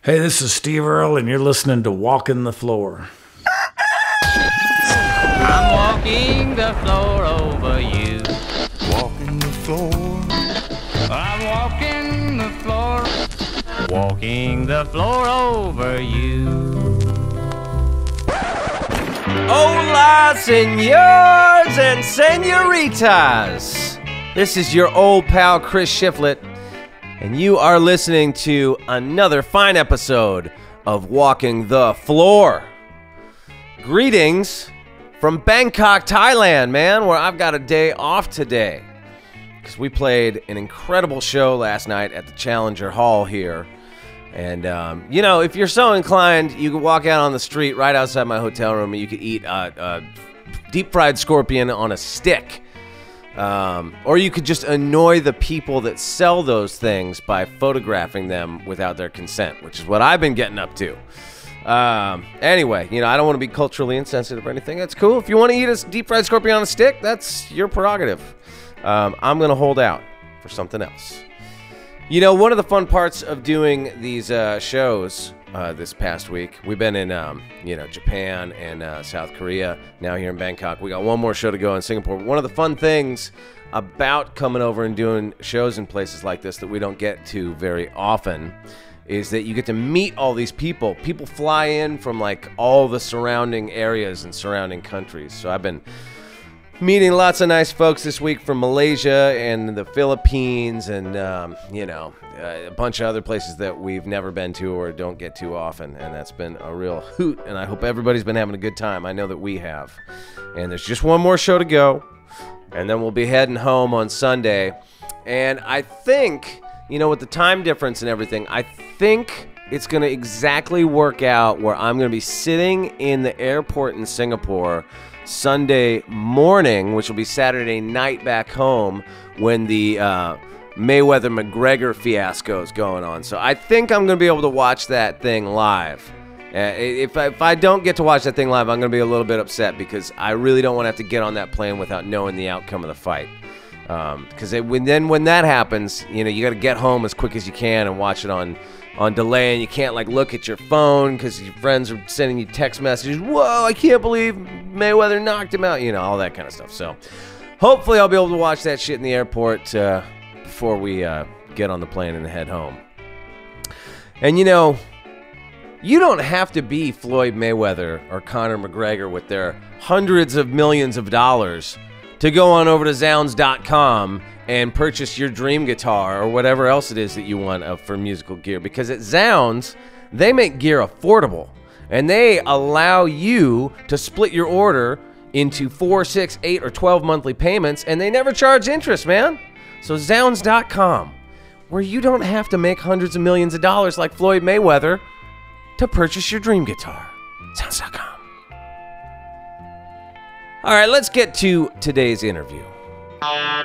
Hey, this is Steve Earle, and you're listening to Walking the Floor. I'm walking the floor over you. Walking the floor. I'm walking the floor. Walking the floor over you. Hola, senors and senoritas. This is your old pal, Chris Shiflett, and you are listening to another fine episode of Walking the Floor. Greetings from Bangkok, Thailand, man, where I've got a day off today. Because we played an incredible show last night at the Challenger Hall here. And, you know, if you're so inclined, you could walk out on the street right outside my hotel room and you could eat a deep-fried scorpion on a stick. Or you could just annoy the people that sell those things by photographing them without their consent, which is what I've been getting up to. Anyway, you know, I don't want to be culturally insensitive or anything. That's cool. If you want to eat a deep-fried scorpion on a stick, that's your prerogative. I'm going to hold out for something else. You know, one of the fun parts of doing these shows this past week, we've been in, Japan and South Korea, now here in Bangkok. We got one more show to go in Singapore. One of the fun things about coming over and doing shows in places like this that we don't get to very often is that you get to meet all these people. People fly in from, like, all the surrounding areas and surrounding countries. So I've been meeting lots of nice folks this week from Malaysia and the Philippines and, a bunch of other places that we've never been to or don't get to often. And that's been a real hoot. And I hope everybody's been having a good time. I know that we have. And there's just one more show to go. And then we'll be heading home on Sunday. And I think, you know, with the time difference and everything, I think it's going to exactly work out where I'm going to be sitting in the airport in Singapore Sunday morning, which will be Saturday night back home when the Mayweather-McGregor fiasco is going on. So I think I'm going to be able to watch that thing live. If I don't get to watch that thing live, I'm going to be a little bit upset because I really don't want to have to get on that plane without knowing the outcome of the fight. Because when that happens, you know, you got to get home as quick as you can and watch it on delay, and you can't, like, look at your phone because your friends are sending you text messages. Whoa, I can't believe Mayweather knocked him out. You know, all that kind of stuff. So hopefully I'll be able to watch that shit in the airport before we get on the plane and head home. And, you know, you don't have to be Floyd Mayweather or Conor McGregor with their hundreds of millions of dollars to go on over to Zounds.com and purchase your dream guitar or whatever else it is that you want for musical gear. Because at Zounds, they make gear affordable. And they allow you to split your order into 4, 6, 8, or 12 monthly payments. And they never charge interest, man. So Zounds.com, where you don't have to make hundreds of millions of dollars like Floyd Mayweather to purchase your dream guitar. Zounds.com. All right, let's get to today's interview. All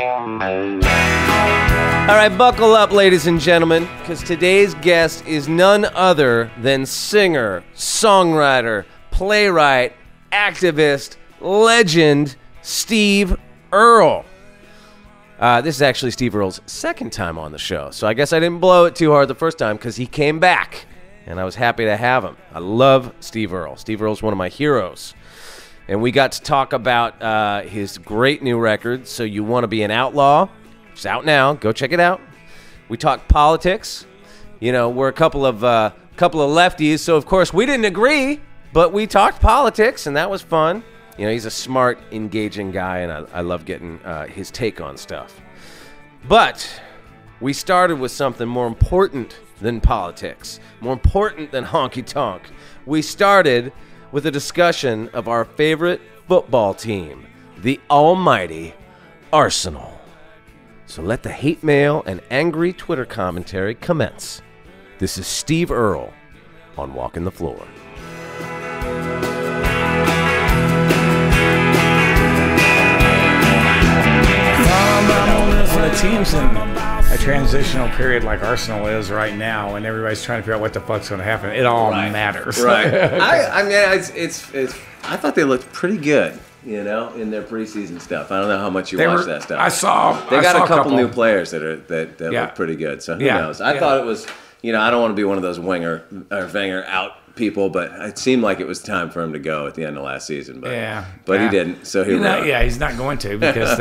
right, buckle up, ladies and gentlemen, because today's guest is none other than singer, songwriter, playwright, activist, legend, Steve Earle. This is actually Steve Earle's second time on the show, so I guess I didn't blow it too hard the first time because he came back, and I was happy to have him. I love Steve Earle. Steve Earle's one of my heroes. And we got to talk about his great new record, So You Want to Be an Outlaw. It's out now. Go check it out. We talked politics. You know, we're a couple of lefties, so of course we didn't agree, but we talked politics, and that was fun. You know, he's a smart, engaging guy, and I love getting his take on stuff. But we started with something more important than politics, more important than honky-tonk. We started with a discussion of our favorite football team, the almighty Arsenal. So let the hate mail and angry Twitter commentary commence. This is Steve Earle on Walking the Floor. When a team's in a transitional period like Arsenal is right now, and everybody's trying to figure out what the fuck's going to happen, it all matters. Right. I mean, I thought they looked pretty good, you know, in their preseason stuff. I don't know how much you watched that stuff. I saw. They got a couple new players that look pretty good. So who knows? I thought it was I don't want to be one of those Wenger out people, but it seemed like it was time for him to go at the end of last season. But he didn't. So here we are. Yeah, he's not going to because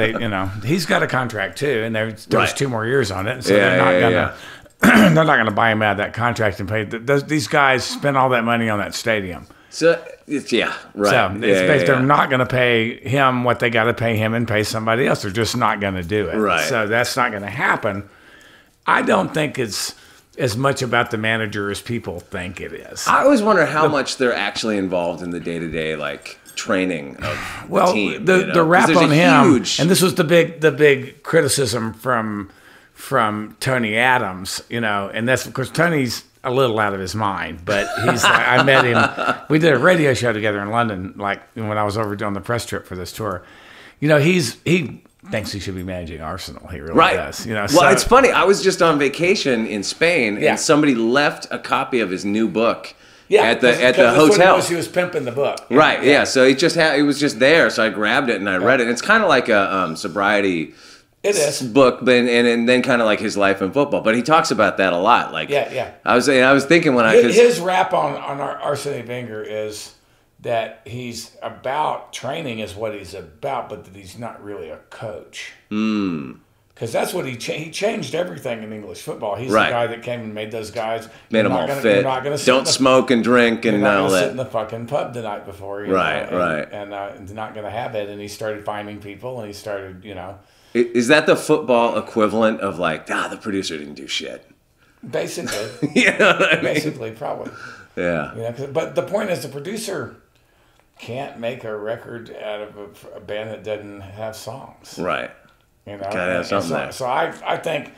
he's got a contract too, and there's 2 more years on it. So they're not gonna. They're not going to buy him out of that contract and pay. These guys spend all that money on that stadium. So right. So they're not going to pay him what they got to pay him and pay somebody else. They're just not going to do it. Right. So that's not going to happen. I don't think it's as much about the manager as people think it is. I always wonder how much they're actually involved in the day-to-day training of the team. The rap on him, and this was the big criticism from Tony Adams, and that's of course Tony's a little out of his mind, but he's like, I met him. We did a radio show together in London, like when I was over doing the press trip for this tour. He thinks he should be managing Arsenal. He really does. Well, it's funny. I was just on vacation in Spain, and somebody left a copy of his new book. At the hotel. He was pimping the book. Right. Yeah. So it was just there. So I grabbed it and I read it. It's kind of like a sobriety. It is book, and then kind of like his life in football. But he talks about that a lot. I was thinking when his rap on Arsene Wenger is that he's about training is what he's about, but that he's not really a coach. Because that's what he changed everything in English football. He's the guy that came and made those guys. Made them all fit. Don't smoke and drink and all that. Sit in the fucking pub the night before. Right. And not going to have it. And he started finding people, and he started, Is that the football equivalent of the producer didn't do shit? Basically. You know what I mean? Basically, probably. Yeah. But the point is, the producer can't make a record out of a band that doesn't have songs. Right. Gotta have something there. So I think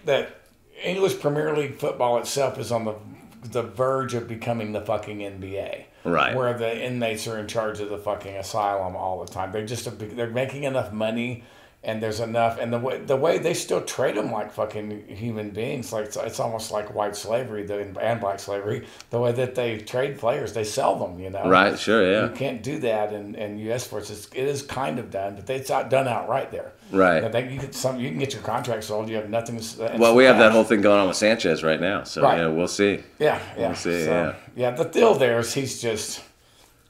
that English Premier League football itself is on the verge of becoming the fucking NBA. Right. Where the inmates are in charge of the fucking asylum all the time. They're making enough money, and there's enough, and the way they still treat them like fucking human beings, like it's almost like white slavery and black slavery. The way that they trade players, they sell them. Right. Sure. Yeah. You can't do that in U.S. sports. It is kind of done, but it's not done outright there. Right. You can get your contract sold. You have nothing. Well, we have that whole thing going on with Sanchez right now, so we'll see. Yeah. We'll see. The deal there is he's just.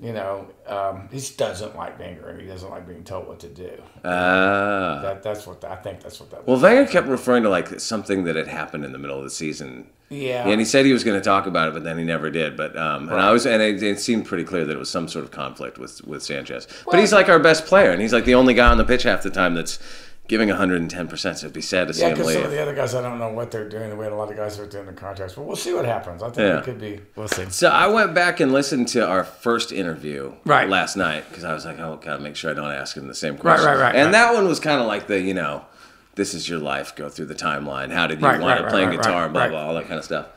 He just doesn't like Wenger, and he doesn't like being told what to do. That's what I think. That's what that was. Well, Wenger kept referring to something that had happened in the middle of the season. Yeah. And he said he was going to talk about it, but then he never did. But it seemed pretty clear that it was some sort of conflict with Sanchez. But he's like our best player, and he's like the only guy on the pitch half the time that's giving 110%. So it'd be sad to see him leave. Because some of the other guys, I don't know what they're doing. We had a lot of guys that are doing the contracts, but we'll see what happens. I think it could be. We'll see. So I went back and listened to our first interview last night because I was like, oh, gotta make sure I don't ask him the same question. Right. And that one was kind of like the, this is your life. Go through the timeline. How did you wind up playing guitar? Blah blah, all that kind of stuff.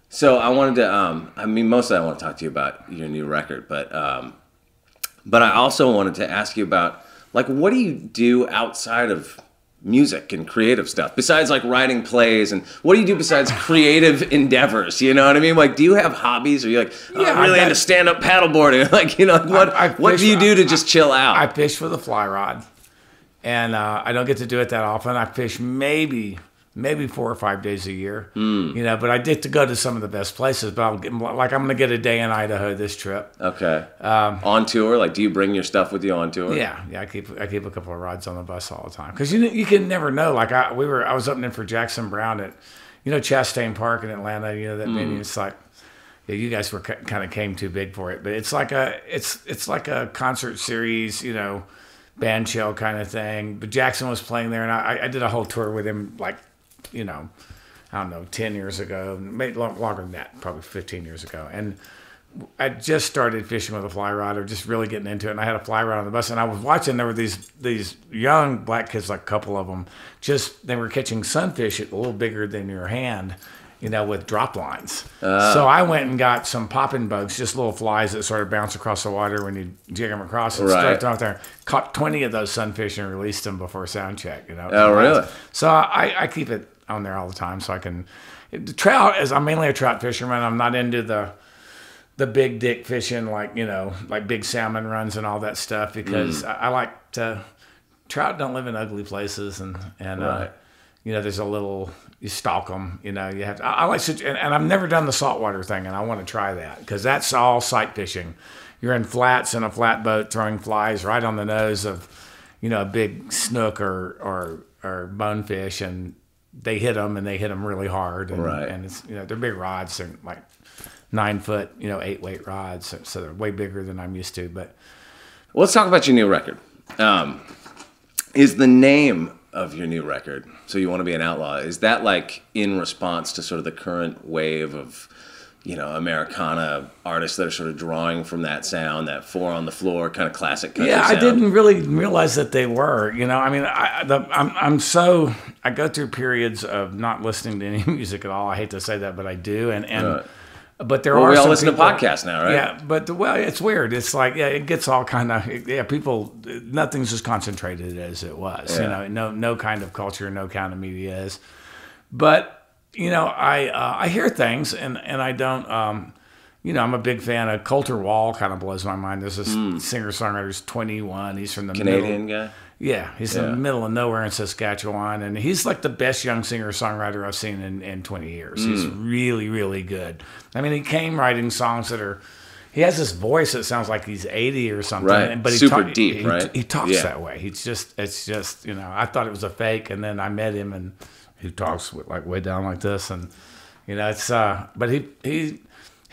So I wanted to. Mostly I want to talk to you about your new record, but I also wanted to ask you about. What do you do outside of music and creative stuff besides writing plays, and what do you do besides creative endeavors? You know what I mean? Do you have hobbies? Or you I'm really into stand-up paddleboarding? What do you do to just chill out? I fish with a fly rod, and I don't get to do it that often. I fish maybe 4 or 5 days a year, but I get to go to some of the best places. But I'm going to get a day in Idaho this trip. Okay. On tour, do you bring your stuff with you on tour? Yeah. I keep a couple of rides on the bus all the time because you can never know. I was opening for Jackson Brown at, Chastain Park in Atlanta. That venue. It's you guys were kind of came too big for it, but it's like a concert series, band shell kind of thing. But Jackson was playing there, and I did a whole tour with him, I don't know, 10 years ago, maybe longer than that, probably 15 years ago. And I just started fishing with a fly rod, or just really getting into it. And I had a fly rod on the bus, and I was watching. There were these young black kids, a couple of them, they were catching sunfish a little bigger than your hand, with drop lines. So I went and got some popping bugs, just little flies that sort of bounce across the water when you jig them across, and straight out there. Caught 20 of those sunfish and released them before sound check. Oh, really? So I keep it on there all the time, so I can. The trout, I'm mainly a trout fisherman. I'm not into the big dick fishing, like big salmon runs and all that stuff, because I like to. Trout don't live in ugly places, and there's a little you stalk them. You know, you have to, I like and I've never done the saltwater thing, and I want to try that because that's all sight fishing. You're in flats in a flatboat throwing flies right on the nose of, you know, a big snook or bonefish, and they hit them really hard. And, Right. and it's, you know, they're big rods. They're like 9 foot, you know, 8-weight rods. So they're way bigger than I'm used to. But Well, let's talk about your new record. Is the name of your new record, So You Want to Be an Outlaw, is that like in response to sort of the current wave of, you know, Americana artists that are sort of drawing from that sound, that four on the floor kind of classic country sound? I didn't really realize that they were. You know, I mean, I go through periods of not listening to any music at all. I hate to say that, but I do. Right. But there Well, are we all some listen people, to podcasts now, right? Yeah, but it's weird. It's like, it gets all kind of, people, nothing's as concentrated as it was. Yeah. You know, no kind of culture, no kind of media is. But, you know, I hear things and I don't, you know, I'm a big fan of Coulter Wall, kind of blows my mind. There's this singer-songwriter who's 21. He's from the Canadian middle. guy? Yeah, he's in the middle of nowhere in Saskatchewan, and he's like the best young singer-songwriter I've seen in 20 years. He's really, really good. I mean, he came writing songs that are... He has this voice that sounds like he's 80 or something. Right, But super deep, right? He talks that way. It's just, you know, I thought it was a fake, and then I met him, and he talks like way down like this, and, you know, it's... But his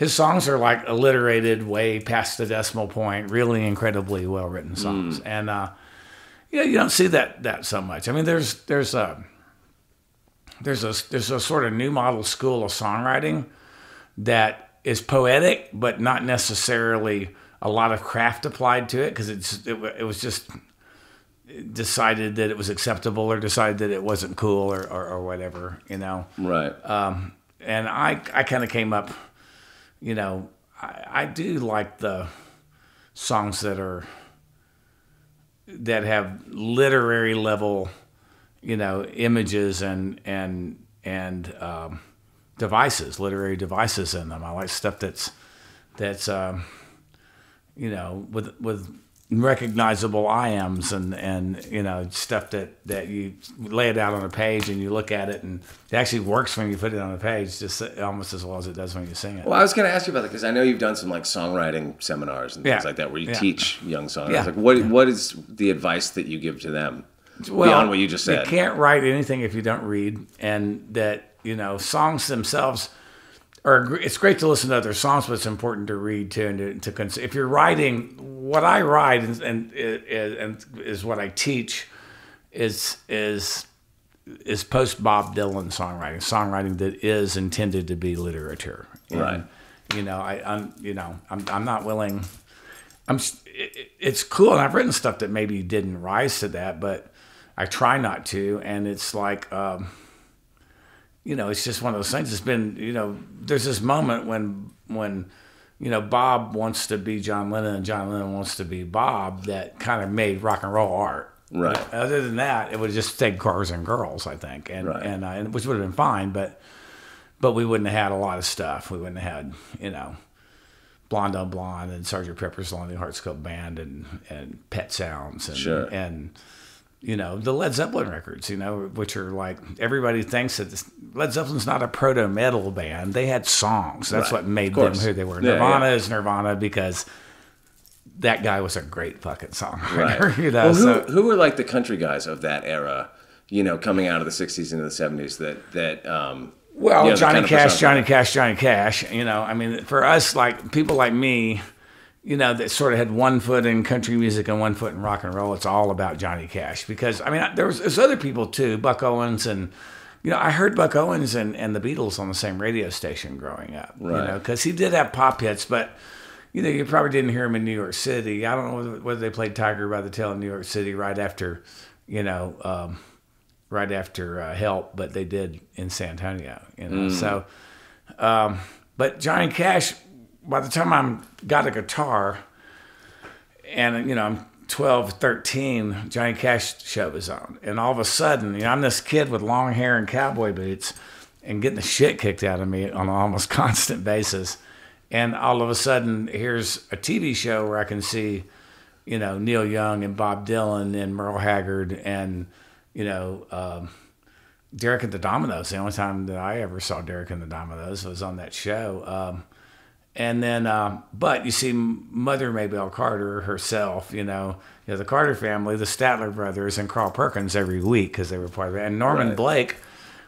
songs are like alliterated way past the decimal point, really incredibly well-written songs. And... yeah, you don't see that so much. I mean, there's a sort of new model school of songwriting that is poetic, but not necessarily a lot of craft applied to it, because it was just decided that it was acceptable or decided that it wasn't cool or whatever, you know. Right. And I kind of came up, you know, I do like the songs that have literary level, you know, images and devices, literary devices in them. I like stuff that's you know, with recognizable iambs and you know, stuff that you lay it out on a page and you look at it and it actually works when you put it on a page just almost as well as it does when you sing it. Well, I was going to ask you about that because I know you've done some like songwriting seminars and things like that where you teach young songwriters. Like, what is the advice that you give to them beyond what you just said? You can't write anything if you don't read, and that, you know, songs themselves are. It's great to listen to other songs, but it's important to read too, and to consider. If you're writing, what I write and is what I teach is post Bob Dylan songwriting that is intended to be literature. And, right. You know, I'm not willing. It's cool, and I've written stuff that maybe didn't rise to that, but I try not to. And it's like, you know, it's just one of those things. It's been, you know, there's this moment when you know, Bob wants to be John Lennon and John Lennon wants to be Bob, that kind of made rock and roll art. Right. Other than that, it would have just stayed Cars and Girls, I think, and which would have been fine, but we wouldn't have had a lot of stuff. We wouldn't have had, you know, Blonde on Blonde and Sgt. Pepper's Lonely Hearts Club Band and Pet Sounds and you know, the Led Zeppelin records, you know, which are like, everybody thinks that Led Zeppelin's not a proto-metal band. They had songs. That's what made them who they were. Nirvana is Nirvana because that guy was a great fucking songwriter. Right. You know, well, who were like the country guys of that era, you know, coming out of the 60s into the 70s that well, you know, Johnny Cash, you know, I mean, for us, like, people like me, you know, that sort of had one foot in country music and one foot in rock and roll. It's all about Johnny Cash because, I mean, there's other people too, Buck Owens, and, you know, I heard Buck Owens and the Beatles on the same radio station growing up, you know, because he did have pop hits, but, you know, you probably didn't hear him in New York City. I don't know whether they played Tiger by the Tail in New York City right after, you know, Help, but they did in San Antonio, you know. So, but Johnny Cash, by the time I got a guitar and, you know, I'm 12, 13, Johnny Cash show was on. And all of a sudden, you know, I'm this kid with long hair and cowboy boots and getting the shit kicked out of me on an almost constant basis. And all of a sudden, here's a TV show where I can see, you know, Neil Young and Bob Dylan and Merle Haggard and, you know, Derek and the Dominoes. The only time that I ever saw Derek and the Dominoes was on that show. And then, but you see, Mother Maybelle Carter herself, the Carter family, the Statler brothers, and Carl Perkins every week because they were part of it. And Norman Blake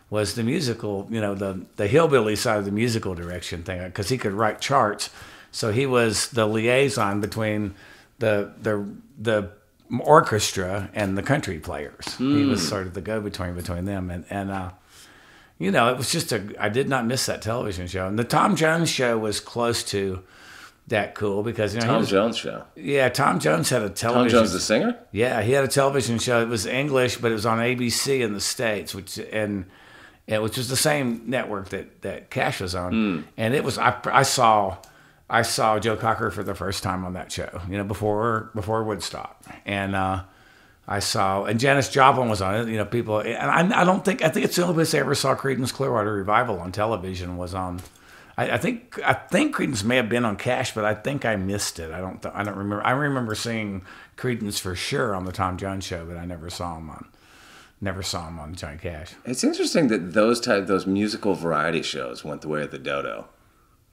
was the musical, the hillbilly side of the musical direction thing because he could write charts. So he was the liaison between the orchestra and the country players. He was sort of the go-between between them. And it was just I did not miss that television show. And the Tom Jones show was close to that cool because, Tom Jones show. Yeah, Tom Jones had a television. Tom Jones, the singer? Yeah, he had a television show. It was English, but it was on ABC in the States, which was the same network that Cash was on. And it was, I saw Joe Cocker for the first time on that show, before Woodstock. And and Janis Joplin was on it, people, and I think it's the only place I ever saw Creedence Clearwater Revival on television was on, I think Creedence may have been on Cash, but I think I missed it. I don't remember. I remember seeing Creedence for sure on the Tom Jones show, but I never saw him on Johnny Cash. It's interesting that those musical variety shows went the way of the dodo.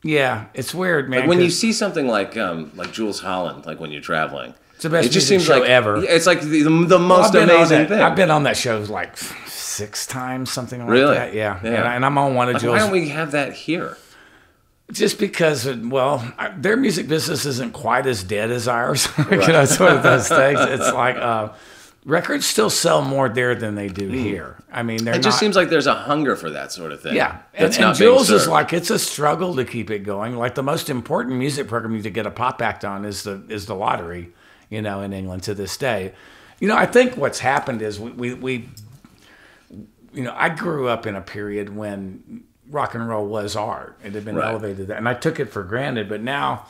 Yeah, it's weird, man. Like when you see something like Jules Holland, like when you're traveling, it's the best it just music seems show like ever. It's like the most amazing thing. I've been on that show like 6 times, something like really? that. Yeah. And I'm on one of Jules. Why don't we have that here? Just because, their music business isn't quite as dead as ours. It's one of those things. It's like records still sell more there than they do here. I mean, it just seems like there's a hunger for that sort of thing. Yeah, and Jules is like, it's a struggle to keep it going. Like the most important music program to get a pop act on is the lottery, in England to this day. I think what's happened is we I grew up in a period when rock and roll was art. It had been elevated, and I took it for granted. But now,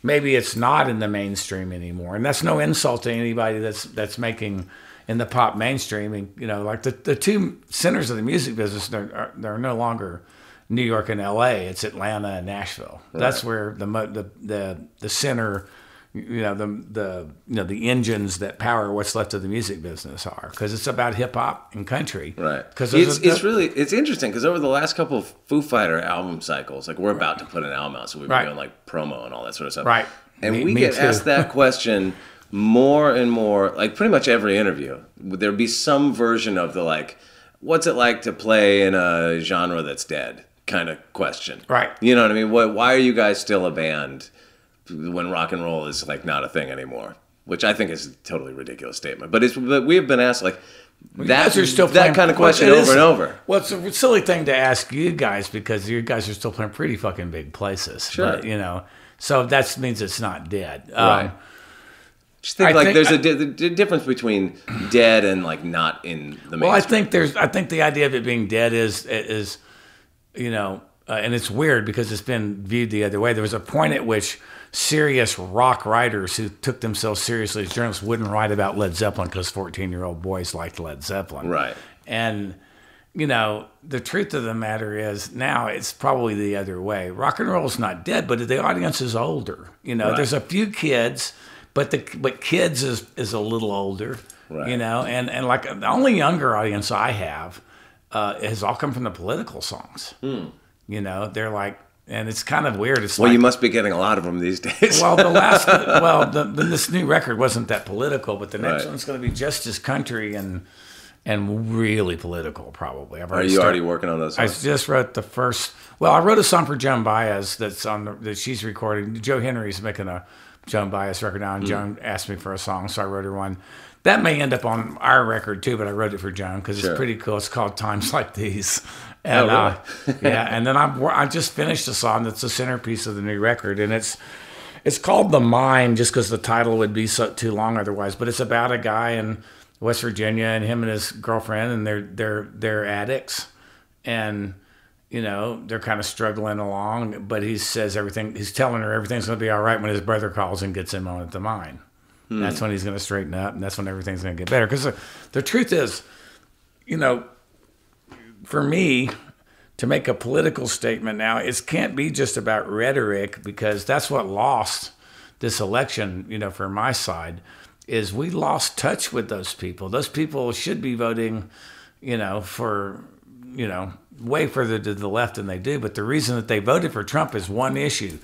maybe it's not in the mainstream anymore, and that's no insult to anybody that's making in the pop mainstream. And like the two centers of the music business, they're no longer New York and L.A. It's Atlanta and Nashville. Right. That's where the center. The engines that power what's left of the music business are, because it's about hip hop and country. Right. Because it's interesting because over the last couple of Foo Fighter album cycles, like we're about to put an album out, so we've been doing like promo and all that sort of stuff. Right. And we get asked that question more and more, like pretty much every interview. There'd be some version of the like, what's it like to play in a genre that's dead kind of question. Right. You know what I mean? Why are you guys still a band when rock and roll is like not a thing anymore, which I think is a totally ridiculous statement. But we have been asked like that kind of question over and over. Well, it's a silly thing to ask you guys because you guys are still playing pretty fucking big places. Sure. But, so that means it's not dead. Right. Just think there's a difference between dead and like not in the mainstream. Well, I think the idea of it being dead is and it's weird because it's been viewed the other way. There was a point at which serious rock writers who took themselves seriously as journalists wouldn't write about Led Zeppelin because 14-year-old boys liked Led Zeppelin. Right. And, the truth of the matter is now it's probably the other way. Rock and roll is not dead, but the audience is older. There's a few kids, but kids is a little older. Right. And like the only younger audience I have has all come from the political songs. They're like, and it's kind of weird. It's you must be getting a lot of them these days. Well, this new record wasn't that political, but the next one's going to be just as country and really political, probably. Are you already working on those songs? I just wrote the first. Well, I wrote a song for Joan Baez that she's recording. Joe Henry's making a Joan Baez record now, and Joan asked me for a song, so I wrote her one. That may end up on our record too, but I wrote it for Joan because it's pretty cool. It's called Times Like These. And, really? And then I just finished a song that's the centerpiece of the new record, and it's called The Mind just because the title would be too long otherwise. But it's about a guy in West Virginia and him and his girlfriend, and they're addicts, and they're kind of struggling along. But he's telling her everything's going to be all right when his brother calls and gets him on at the mine. That's when he's going to straighten up, and that's when everything's going to get better. Because the truth is, for me, to make a political statement now, it can't be just about rhetoric, because that's what lost this election, for my side, is we lost touch with those people. Those people should be voting, for way further to the left than they do. But the reason that they voted for Trump is one issue.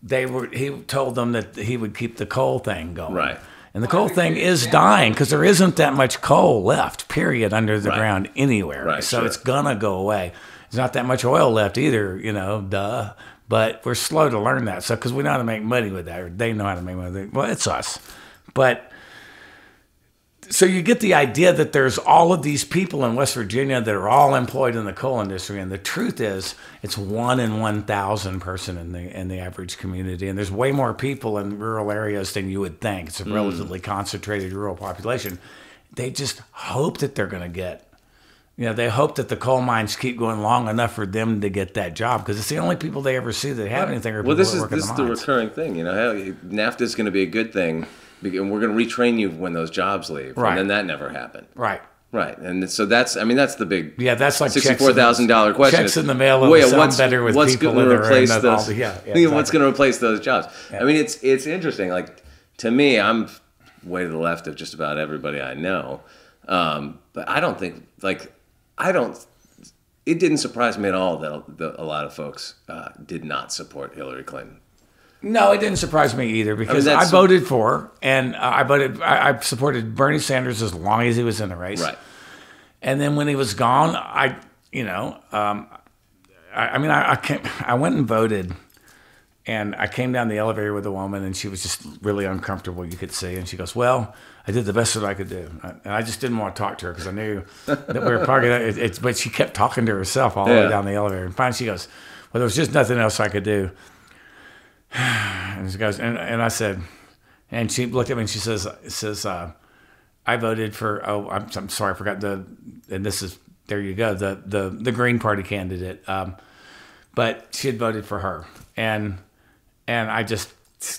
He told them that he would keep the coal thing going. Right. And the coal thing is dying because there isn't that much coal left, period, under the ground anywhere. Right, so sure. it's going to go away. There's not that much oil left either, duh. But we're slow to learn that. So because we know how to make money with that, or they know how to make money with it. Well, it's us. But so you get the idea that there's all of these people in West Virginia that are all employed in the coal industry, and the truth is, it's 1 in 1,000 person in the average community, and there's way more people in rural areas than you would think. It's a relatively concentrated rural population. They just hope that they're going to get, they hope that the coal mines keep going long enough for them to get that job because it's the only people they ever see that have anything. Or well, people this that work in is the recurring thing. NAFTA is going to be a good thing. And we're going to retrain you when those jobs leave. Right. And then that never happened. Right. Right. And so that's the big that's like $64,000 question. Checks in the mail what's better with what's people going to replace those? Exactly. What's going to replace those jobs? Yeah. I mean, it's interesting. Like, to me, I'm way to the left of just about everybody I know. But I don't think, it didn't surprise me at all that a lot of folks did not support Hillary Clinton. No, it didn't surprise me either because I voted for, and I supported Bernie Sanders as long as he was in the race. Right. And then when he was gone, I went and voted, and I came down the elevator with a woman, and she was just really uncomfortable, you could see. And she goes, well, I did the best that I could do. And I just didn't want to talk to her because I knew that we were probably, but she kept talking to herself all the way down the elevator. And finally she goes, well, there was just nothing else I could do. And she goes, and I said, and she looked at me and she says, I voted for, I'm sorry, I forgot and this is, there you go, the Green Party candidate. But she had voted for her. And I just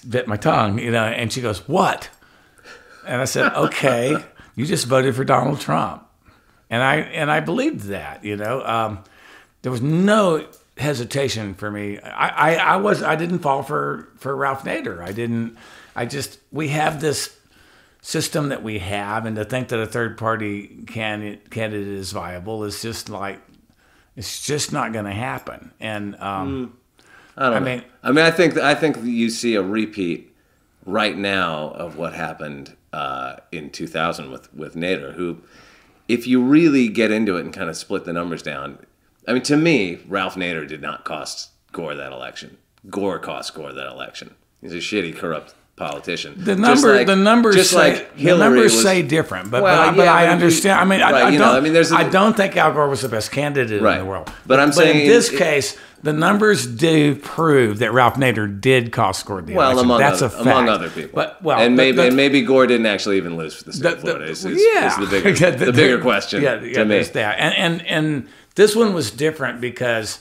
bit my tongue, and she goes, what? And I said, okay, you just voted for Donald Trump. And I believed that, there was no hesitation for me. I didn't fall for Ralph Nader. We have this system that we have, and to think that a third party candidate is viable is just like, it's just not going to happen. And I don't know. I think you see a repeat right now of what happened in 2000 with Nader, who, if you really get into it and kind of split the numbers down, to me, Ralph Nader did not cost Gore that election. Gore cost Gore that election. He's a shitty, corrupt politician. The numbers say different, but I understand. I don't think Al Gore was the best candidate in the world. But I'm saying in this case, the numbers do prove that Ralph Nader did cost Gore the election. Among other people. Maybe Gore didn't actually even lose for the state of Florida. Is the bigger question to me. That. And this one was different because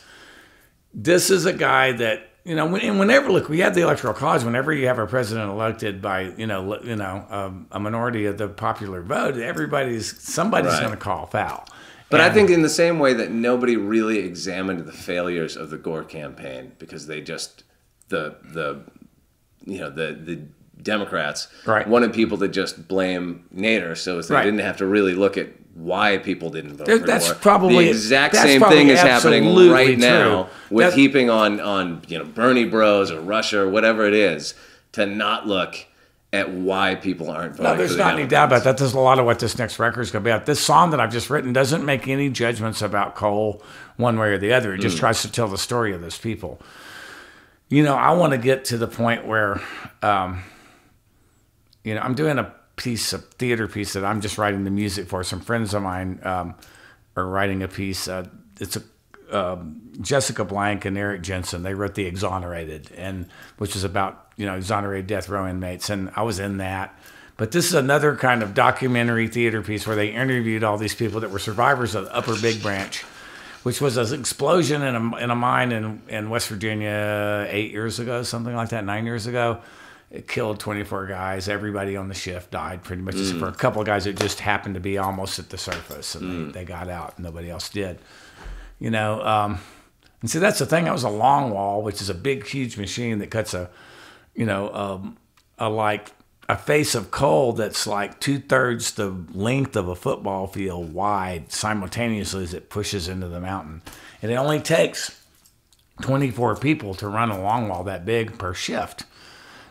this is a guy that, we have the Electoral College. Whenever you have a president elected by, a minority of the popular vote, somebody's going to call foul. But I think in the same way that nobody really examined the failures of the Gore campaign because they just the Democrats wanted people to just blame Nader so as they didn't have to really look at why people didn't vote for Gore. The exact same thing is happening right now with heaping on Bernie Bros or Russia or whatever it is to not look at why people aren't voting. No, there's not any doubt about that. There's a lot of what this next record is going to be about. This song that I've just written doesn't make any judgments about coal one way or the other. It just tries to tell the story of those people. I want to get to the point where, I'm doing a theater piece that I'm just writing the music for. Some friends of mine are writing a piece. It's Jessica Blank and Eric Jensen. They wrote The Exonerated, which is about exonerated death row inmates, and I was in that. But this is another kind of documentary theater piece where they interviewed all these people that were survivors of the Upper Big Branch, which was an explosion in a mine in West Virginia 8 years ago, something like that, 9 years ago. It killed 24 guys. Everybody on the shift died pretty much, except for a couple of guys that just happened to be almost at the surface, and they got out. Nobody else did. And see, that's the thing. That was a long wall, which is a big, huge machine that cuts a like a face of coal that's like 2/3 the length of a football field wide simultaneously as it pushes into the mountain. And it only takes 24 people to run a longwall that big per shift.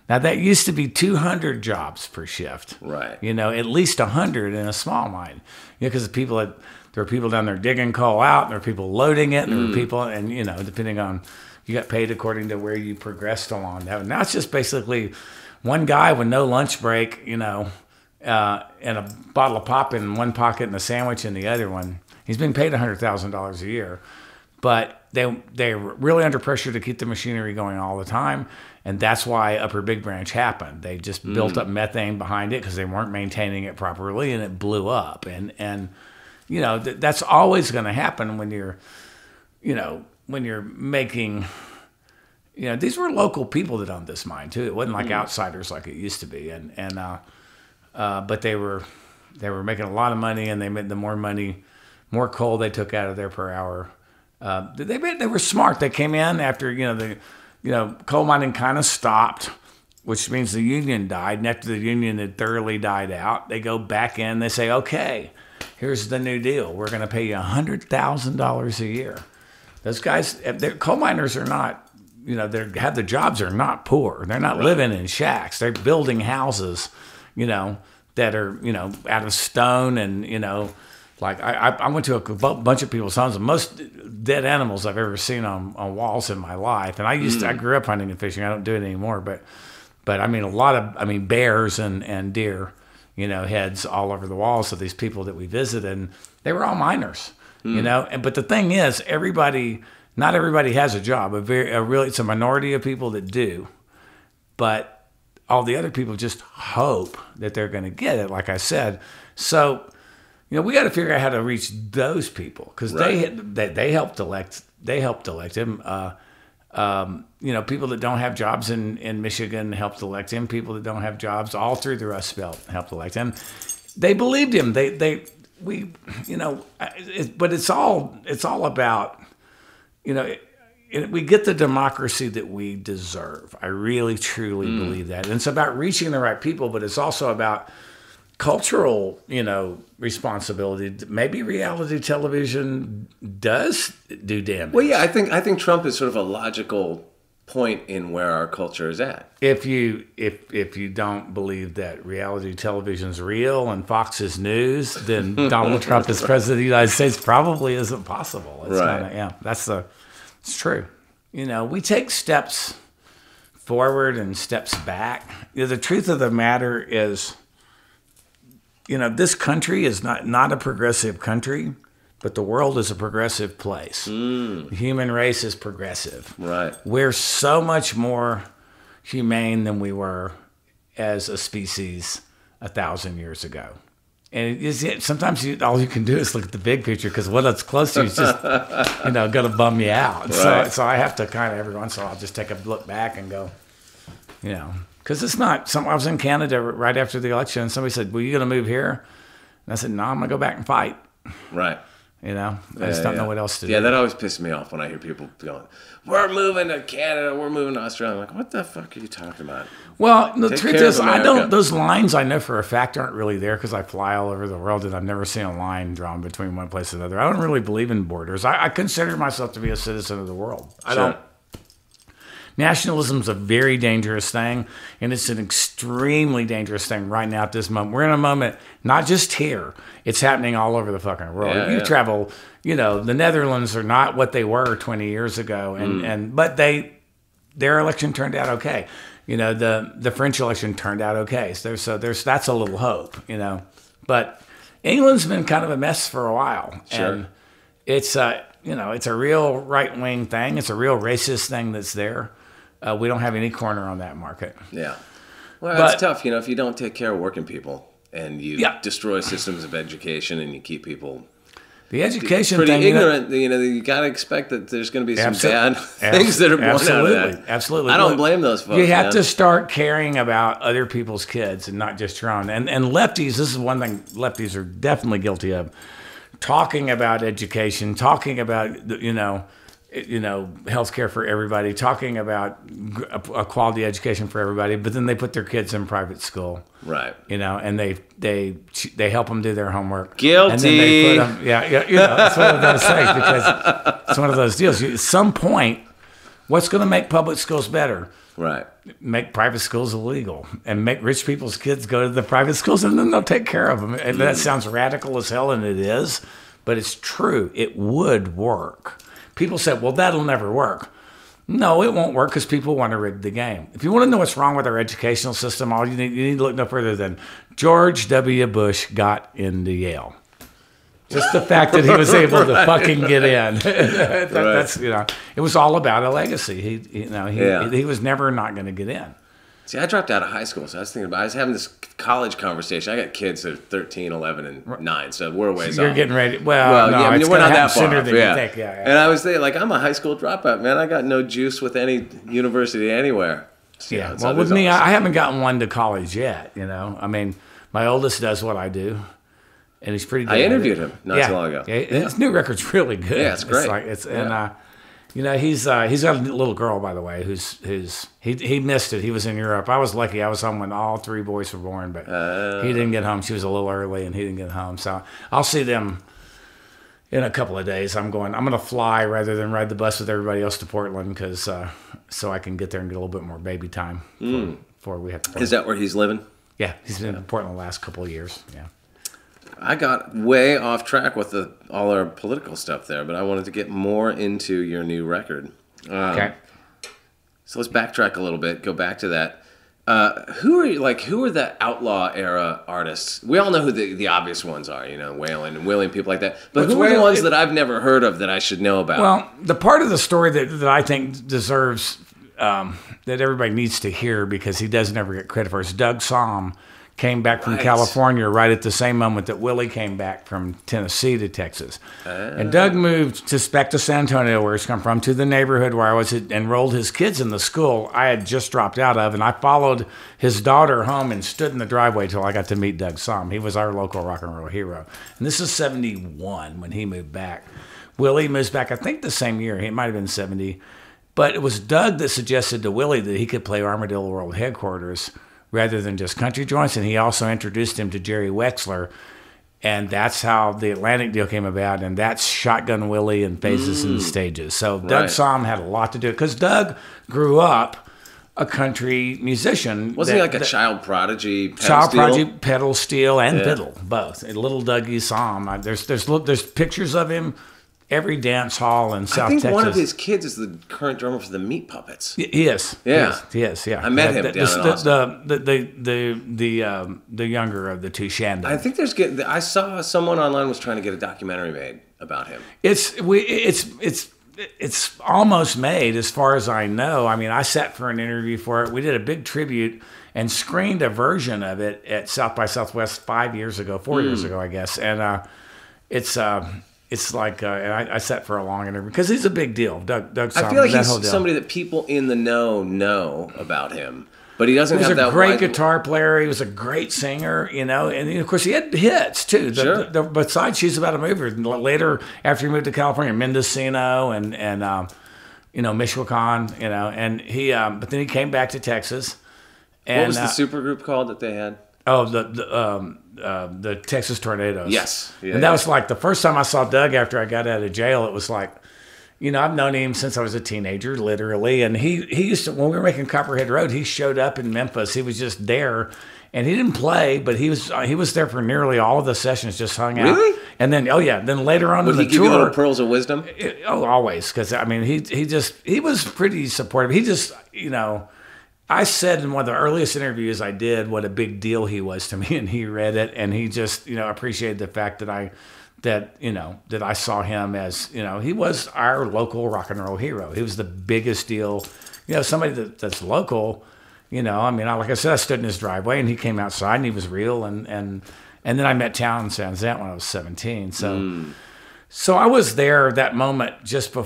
Now, that used to be 200 jobs per shift. Right. You know, at least 100 in a small mine. You know, because there were people down there digging coal out, and there were people loading it, and there were people, and, you know, depending on, you got paid according to where you progressed along that. Now it's just basically one guy with no lunch break, you know, and a bottle of pop in one pocket and a sandwich in the other one. He's being paid $100,000 a year. But they're really under pressure to keep the machinery going all the time, and that's why Upper Big Branch happened. They just built up methane behind it because they weren't maintaining it properly, and it blew up. And you know, that's always going to happen when you're making. You know, these were local people that owned this mine too. It wasn't like outsiders like it used to be, but they were making a lot of money, and they made the more coal they took out of there per hour. They were smart. They came in after coal mining kind of stopped, which means the union died. And after the union had thoroughly died out, they go back in. They say, "Okay, here's the new deal. We're going to pay you $100,000 a year." Those guys, coal miners are not, you know, they have the jobs are not poor. They're not living in shacks. They're building houses, you know, that are, you know, out of stone and, you know. Like I went to a bunch of people's homes, and most dead animals I've ever seen on walls in my life. And I grew up hunting and fishing. I don't do it anymore, but I mean bears and deer, you know, heads all over the walls of these people that we visited, and they were all miners, you know. But the thing is, not everybody has a job. It's a minority of people that do, but all the other people just hope that they're going to get it. Like I said, so. You know, we got to figure out how to reach those people because they helped elect him. You know, people that don't have jobs in Michigan helped elect him. People that don't have jobs all through the Rust Belt helped elect him. They believed him. But it's all about, you know, we get the democracy that we deserve. I really truly believe that, and it's about reaching the right people, but it's also about cultural, you know, responsibility. Maybe reality television does do damage. Well, yeah, I think Trump is sort of a logical point in where our culture is at. If you don't believe that reality television is real and Fox is news, then Donald Trump as president of the United States probably isn't possible. It's right. It's true. You know, we take steps forward and steps back. You know, the truth of the matter is, you know, this country is not a progressive country, but the world is a progressive place. The human race is progressive. Right. We're so much more humane than we were as a species 1,000 years ago. And sometimes all you can do is look at the big picture because what it's close to is just, you know, going to bum you out. Right. So I have to kind of every once in a while just take a look back and go, you know. Because it's not. I was in Canada right after the election, and somebody said, "Well, you going to move here?" And I said, "No, I'm going to go back and fight." Right. You know, I just don't know what else to do. Yeah, that always pisses me off when I hear people going, "We're moving to Canada, we're moving to Australia." I'm like, what the fuck are you talking about? Well, the truth is, those lines I know for a fact aren't really there because I fly all over the world, and I've never seen a line drawn between one place and another. I don't really believe in borders. I consider myself to be a citizen of the world. I don't. Nationalism is a very dangerous thing, and it's an extremely dangerous thing right now at this moment. We're in a moment, not just here, it's happening all over the fucking world. You travel, you know, the Netherlands are not what they were 20 years ago, but their election turned out okay. You know, the French election turned out okay. So that's a little hope, you know. But England's been kind of a mess for a while. Sure. And it's you know, it's a real right-wing thing. It's a real racist thing that's there. We don't have any corner on that market. Yeah. Well, it's tough, you know, if you don't take care of working people and you destroy systems of education and you keep people the education pretty thing, ignorant, you know, you got to expect that there's going to be some bad things that are born out of that. Absolutely. I don't blame those folks. You have to start caring about other people's kids and not just your own. And lefties, this is one thing lefties are definitely guilty of. Talking about education, talking about, you know, healthcare for everybody, talking about a quality education for everybody, but then they put their kids in private school, right? And they help them do their homework. Guilty. And then they put them, that's what I'm going to say, because it's one of those deals. At some point, what's going to make public schools better? Right. Make private schools illegal and make rich people's kids go to the private schools, and then they'll take care of them. And that sounds radical as hell, and it is, but it's true. It would work. People said, well, that'll never work. No, it won't work because people want to rig the game. If you want to know what's wrong with our educational system, you need to look no further than George W. Bush got into Yale. Just the fact that he was able to fucking get in. That's it was all about a legacy. He was never not going to get in. See, I dropped out of high school, so I was having this college conversation. I got kids that are 13, 11, and 9, so we're a ways off. You're getting ready. Well, no, it's we're not that far sooner off. than you think. Yeah. And I was there, like, I'm a high school dropout, man. I got no juice with any university anywhere. So, yeah. Well, with me, I haven't gotten one to college yet. I mean, my oldest does what I do, and he's pretty good. I interviewed him not too long ago. Yeah, his new record's really good. Yeah, it's great. He's got a little girl, by the way, he missed it. He was in Europe. I was lucky. I was home when all 3 boys were born, but he didn't get home. She was a little early, and he didn't get home. So I'll see them in a couple of days. I'm going to fly rather than ride the bus with everybody else to Portland, because so I can get there and get a little bit more baby time before we have to. Is that where he's living? Yeah, he's been in Portland the last couple of years. Yeah. I got way off track with all our political stuff there, but I wanted to get more into your new record. Okay. So let's backtrack a little bit. Go back to that. Who are the outlaw era artists? We all know who the obvious ones are, Waylon and Willie and people like that. But who are the ones that I've never heard of that I should know about? Well, the part of the story that I think deserves that everybody needs to hear, because he doesn't ever get credit for, is Doug Somm came back from California right at the same moment that Willie came back from Tennessee to Texas. And Doug moved back to San Antonio, where he's come from, to the neighborhood where I was, enrolled his kids in the school I had just dropped out of, and I followed his daughter home and stood in the driveway till I got to meet Doug Somm. He was our local rock and roll hero. And this is 71 when he moved back. Willie moves back, I think, the same year. It might have been 70. But it was Doug that suggested to Willie that he could play Armadillo World Headquarters rather than just country joints, and he also introduced him to Jerry Wexler, and that's how the Atlantic deal came about, and that's Shotgun Willie and Phases and Stages. So Doug Somm had a lot to do, because Doug grew up a country musician. Wasn't he like a child prodigy? Pedal steel, and fiddle, both. And little Dougie Somm. There's pictures of him every dance hall in South Texas. I think one of his kids is the current drummer for the Meat Puppets. He is. Yeah. He is. Yeah. I met him down in Austin. The younger of the two, Shandon. I think I saw someone online was trying to get a documentary made about him. It's almost made, as far as I know. I mean, I sat for an interview for it. We did a big tribute and screened a version of it at South by Southwest 4 years ago, I guess. And it's like, I sat for a long interview because he's a big deal. Doug Somm, I feel like he's somebody that people in the know about him, but he doesn't have that. He was a great guitar player. He was a great singer, and of course he had hits too. Besides She's About to Move, later after he moved to California, Mendocino and Michoacan, and he. But then he came back to Texas. And, what was the supergroup called that they had? Oh, the Texas Tornadoes. Yes. Yeah, and that was like the first time I saw Doug after I got out of jail. It was like, I've known him since I was a teenager, literally. And he used to, when we were making Copperhead Road, he showed up in Memphis. He was just there. And he didn't play, but he was there for nearly all of the sessions, just hung out. Really? And then, then later on in the tour. Would he give you little pearls of wisdom? Always. Because, he was pretty supportive. He just, I said in one of the earliest interviews I did what a big deal he was to me, and he read it, and he just, appreciated the fact that I saw him as, he was our local rock and roll hero. He was the biggest deal, somebody that's local, like I said, I stood in his driveway, and he came outside, and he was real, and then I met Townsend Zant when I was 17. So I was there that moment just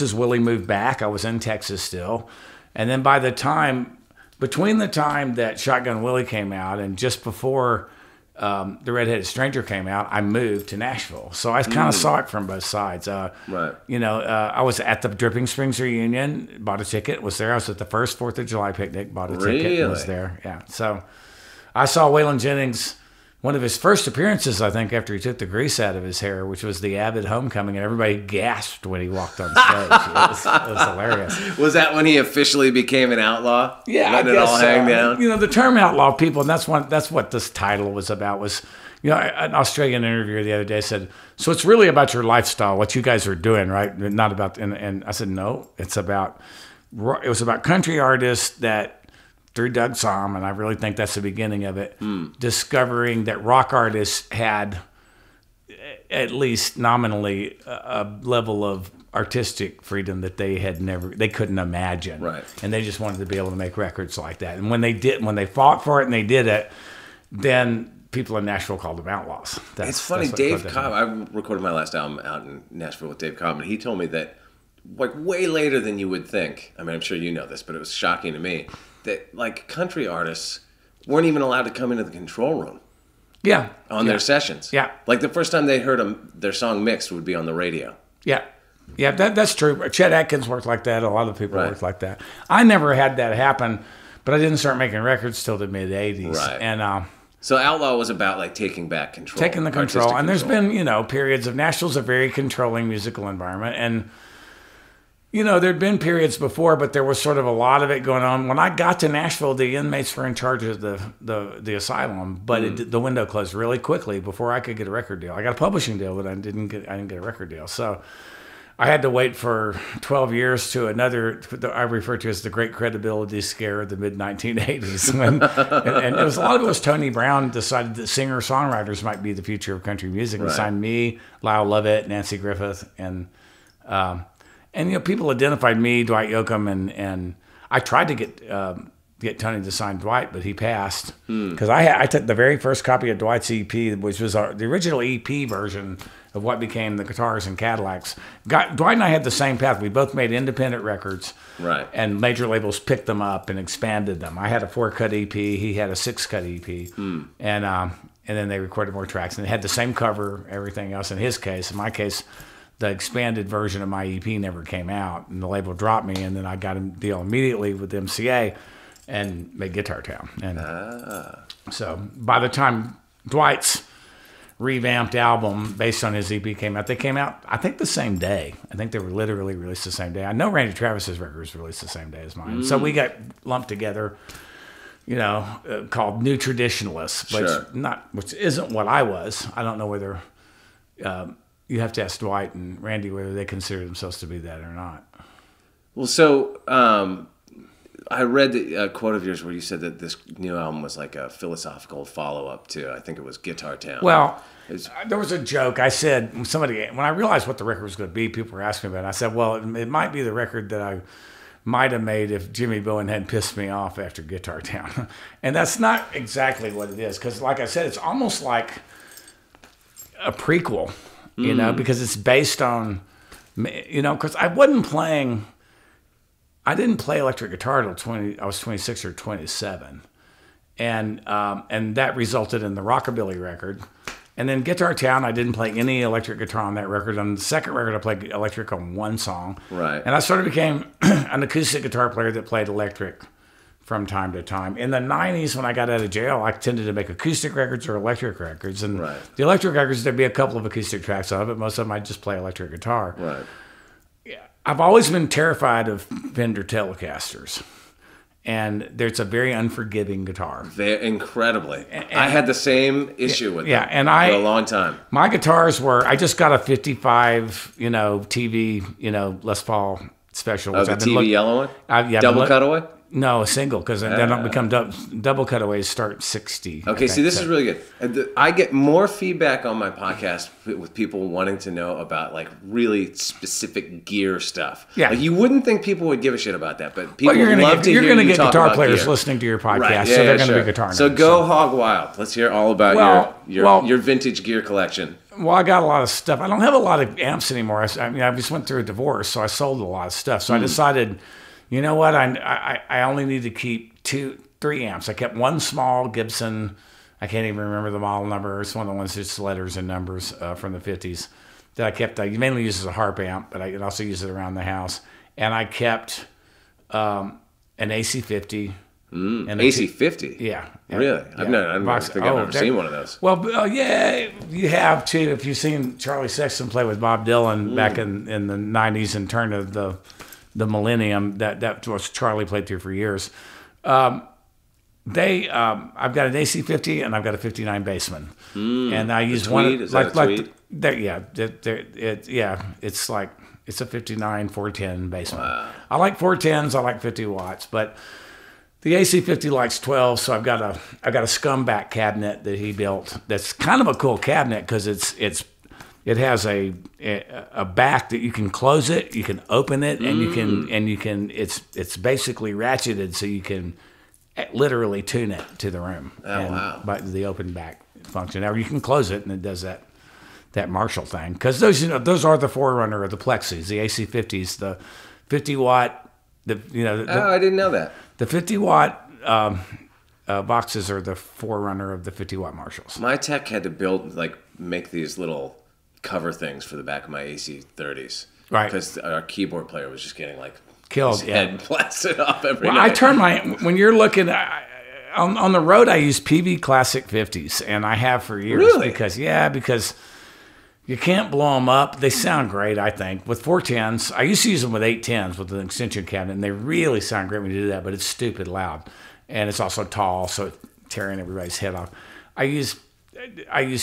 as Willie moved back. I was in Texas still. And then between the time that Shotgun Willie came out and just before The Redheaded Stranger came out, I moved to Nashville. So I kind of saw it from both sides. Right. I was at the Dripping Springs reunion, bought a ticket, was there. I was at the first 4th of July picnic, bought a ticket, and was there. Yeah. So I saw Waylon Jennings, one of his first appearances, I think, after he took the grease out of his hair, which was the Abbott Homecoming, and everybody gasped when he walked on stage. It was hilarious. Was that when he officially became an outlaw? Yeah, letting I guess it all hang down. The term outlaw people, and that's what this title was about. Was an Australian interviewer the other day said, "So it's really about your lifestyle, what you guys are doing, right? Not about." And I said, "No, it was about country artists that." Through Doug Somm, and I really think that's the beginning of it, discovering that rock artists had, at least nominally, a level of artistic freedom that they couldn't imagine. Right. And they just wanted to be able to make records like that. And when they fought for it and they did it, then people in Nashville called them outlaws. It's funny, Dave Cobb, I recorded my last album out in Nashville with Dave Cobb, and he told me that like way later than you would think, I mean, I'm sure you know this, but it was shocking to me, that like country artists weren't even allowed to come into the control room. Yeah. On their sessions. Yeah. Like the first time they heard their song mixed would be on the radio. Yeah. Yeah, that's true. Chet Atkins worked like that. A lot of people worked like that. I never had that happen, but I didn't start making records till the mid-'80s. Right. And so Outlaw was about like taking back control. Taking the control. And there's been, periods of Nashville's a very controlling musical environment. And there'd been periods before, but there was sort of a lot of it going on. When I got to Nashville, the inmates were in charge of the asylum, but the window closed really quickly before I could get a record deal. I got a publishing deal, but I didn't get a record deal. So I had to wait for 12 years to another, I refer to as the great credibility scare of the mid-1980s. And it was, a lot of it was Tony Brown decided that singer-songwriters might be the future of country music. He signed me, Lyle Lovett, Nancy Griffith, and people identified me, Dwight Yoakam, and I tried to get Tony to sign Dwight, but he passed because I took the very first copy of Dwight's EP, which was the original EP version of what became the Guitars and Cadillacs. Dwight and I had the same path. We both made independent records, right? And major labels picked them up and expanded them. I had a 4-cut EP, he had a 6-cut EP, and then they recorded more tracks, and it had the same cover, everything else. In his case, in my case, the expanded version of my EP never came out, and the label dropped me, and then I got a deal immediately with MCA and made Guitar Town. And so by the time Dwight's revamped album based on his EP came out, they came out, I think, the same day. I think they were literally released the same day. I know Randy Travis's record was released the same day as mine. So we got lumped together, called New Traditionalists, which isn't what I was. I don't know whether... you have to ask Dwight and Randy whether they consider themselves to be that or not. Well, so I read a quote of yours where you said that this new album was like a philosophical follow-up to, I think it was Guitar Town. Well, there was a joke. I said, when I realized what the record was going to be, people were asking me about it. I said, well, it might be the record that I might have made if Jimmy Bowen hadn't pissed me off after Guitar Town. And that's not exactly what it is, because like I said, it's almost like a prequel. Because it's based on, because I didn't play electric guitar till I was 26 or 27. And that resulted in the Rockabilly record. And then Guitar Town, I didn't play any electric guitar on that record. On the second record, I played electric on one song. Right. And I sort of became an acoustic guitar player that played electric from time to time. In the 90s, when I got out of jail, I tended to make acoustic records or electric records. And the electric records, there'd be a couple of acoustic tracks on it, but most of them I'd just play electric guitar. Right. I've always been terrified of Fender Telecasters. And there's a very unforgiving guitar. Incredibly. I had the same issue with them for a long time. My guitars I just got a 55, TV, Les Paul Special. Oh, the TV yellow one? Double cutaway? No, a single, because they don't become double cutaways start 60. Okay, see, this is really good. I get more feedback on my podcast with people wanting to know about like really specific gear stuff. Yeah, like, you wouldn't think people would give a shit about that, but people you're love to hear you talk about gear. You're going to get guitar players listening to your podcast, right. so they're going to be guitar nerds. So go hog wild. Let's hear all about your vintage gear collection. Well, I got a lot of stuff. I don't have a lot of amps anymore. I just went through a divorce, so I sold a lot of stuff. So I decided, you know what? I only need to keep 3 amps. I kept one small Gibson I can't even remember the model number. It's one of the ones that's letters and numbers from the 50s that I kept. I mainly use as a harp amp, but I could also use it around the house. And I kept an AC-50. And AC-50? Yeah. Really? Yeah. I don't think I've ever seen one of those. Well, yeah, you have too. If you've seen Charlie Sexton play with Bob Dylan back in the 90s and turn of the millennium, that was Charlie played through for years. I've got an AC-50 and I've got a 59 Bassman. And I use one. Is that a tweed? It's a 59 410 Bassman. Wow. I like 410s. I like 50 watts, but the AC-50 likes 12, so I've got a scumbag cabinet that he built. That's kind of a cool cabinet because it has a back that you can close it, you can open it, and you can it's basically ratcheted so you can literally tune it to the room. Wow! By the open back function, or you can close it and it does that Marshall thing. Because those are the forerunner of the Plexis, the AC-50s, the 50 watt. I didn't know that. The 50 watt boxes are the forerunner of the 50 watt Marshalls. My tech had to make these little cover things for the back of my AC-30s. Right. Because our keyboard player was just getting killed, his head blasted off every night. I turn when you're looking on the road, I use PV Classic 50s, and I have for years. Really? Because you can't blow them up. They sound great, I think. With 410s, I used to use them with 810s with an extension cabinet, and they really sound great when you do that, but it's stupid loud. And it's also tall, so it's tearing everybody's head off. I use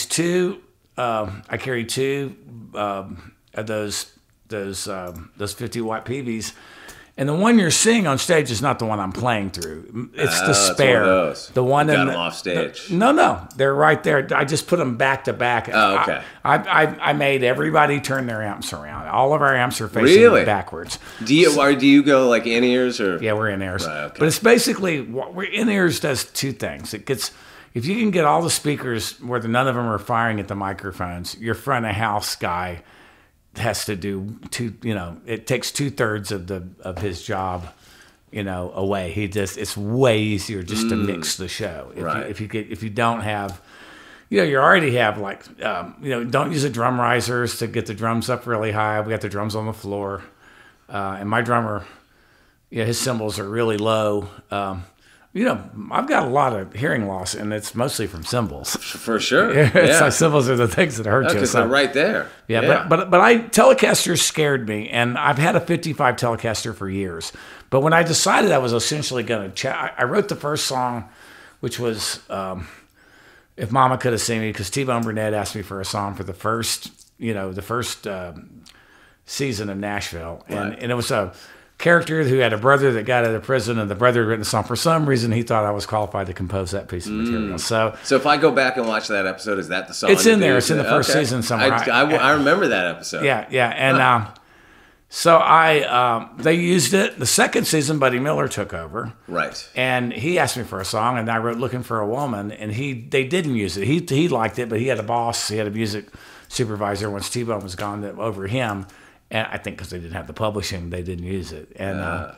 two, I carry two of those 50 watt PVs. And the one you're seeing on stage is not the one I'm playing through. It's the spare. It's one of those. The one you got them off stage. No, they're right there. I just put them back to back. Oh, okay. I made everybody turn their amps around. All of our amps are facing backwards. Do you go in ears or? Yeah, we're in ears. Right, okay. But it's basically in ears does two things. If you can get all the speakers where none of them are firing at the microphones, your front of house guy has to do it takes 2/3 of his job, away. It's way easier just to mix the show. If you don't have, you already have don't use the drum risers to get the drums up really high. We got the drums on the floor, and my drummer, his cymbals are really low. I've got a lot of hearing loss, and it's mostly from cymbals. For sure. So cymbals are the things that hurt you. Because they're right there. Yeah. But Telecasters scared me, and I've had a 55 Telecaster for years. But when I decided I was essentially going to I wrote the first song, which was If Mama Could Have Seen Me, because T-Bone Burnett asked me for a song for the first season of Nashville. And it was a character who had a brother that got out of prison, and the brother had written a song. For some reason, he thought I was qualified to compose that piece of material. So if I go back and watch that episode, is that the song? It's in there. It's in the first season somewhere. I remember that episode. Yeah. And they used it. The second season, Buddy Miller took over. Right. And he asked me for a song, and I wrote "Looking for a Woman," and they didn't use it. He liked it, but he had a boss. He had a music supervisor once T-Bone was gone over him. And I think because they didn't have the publishing, they didn't use it. And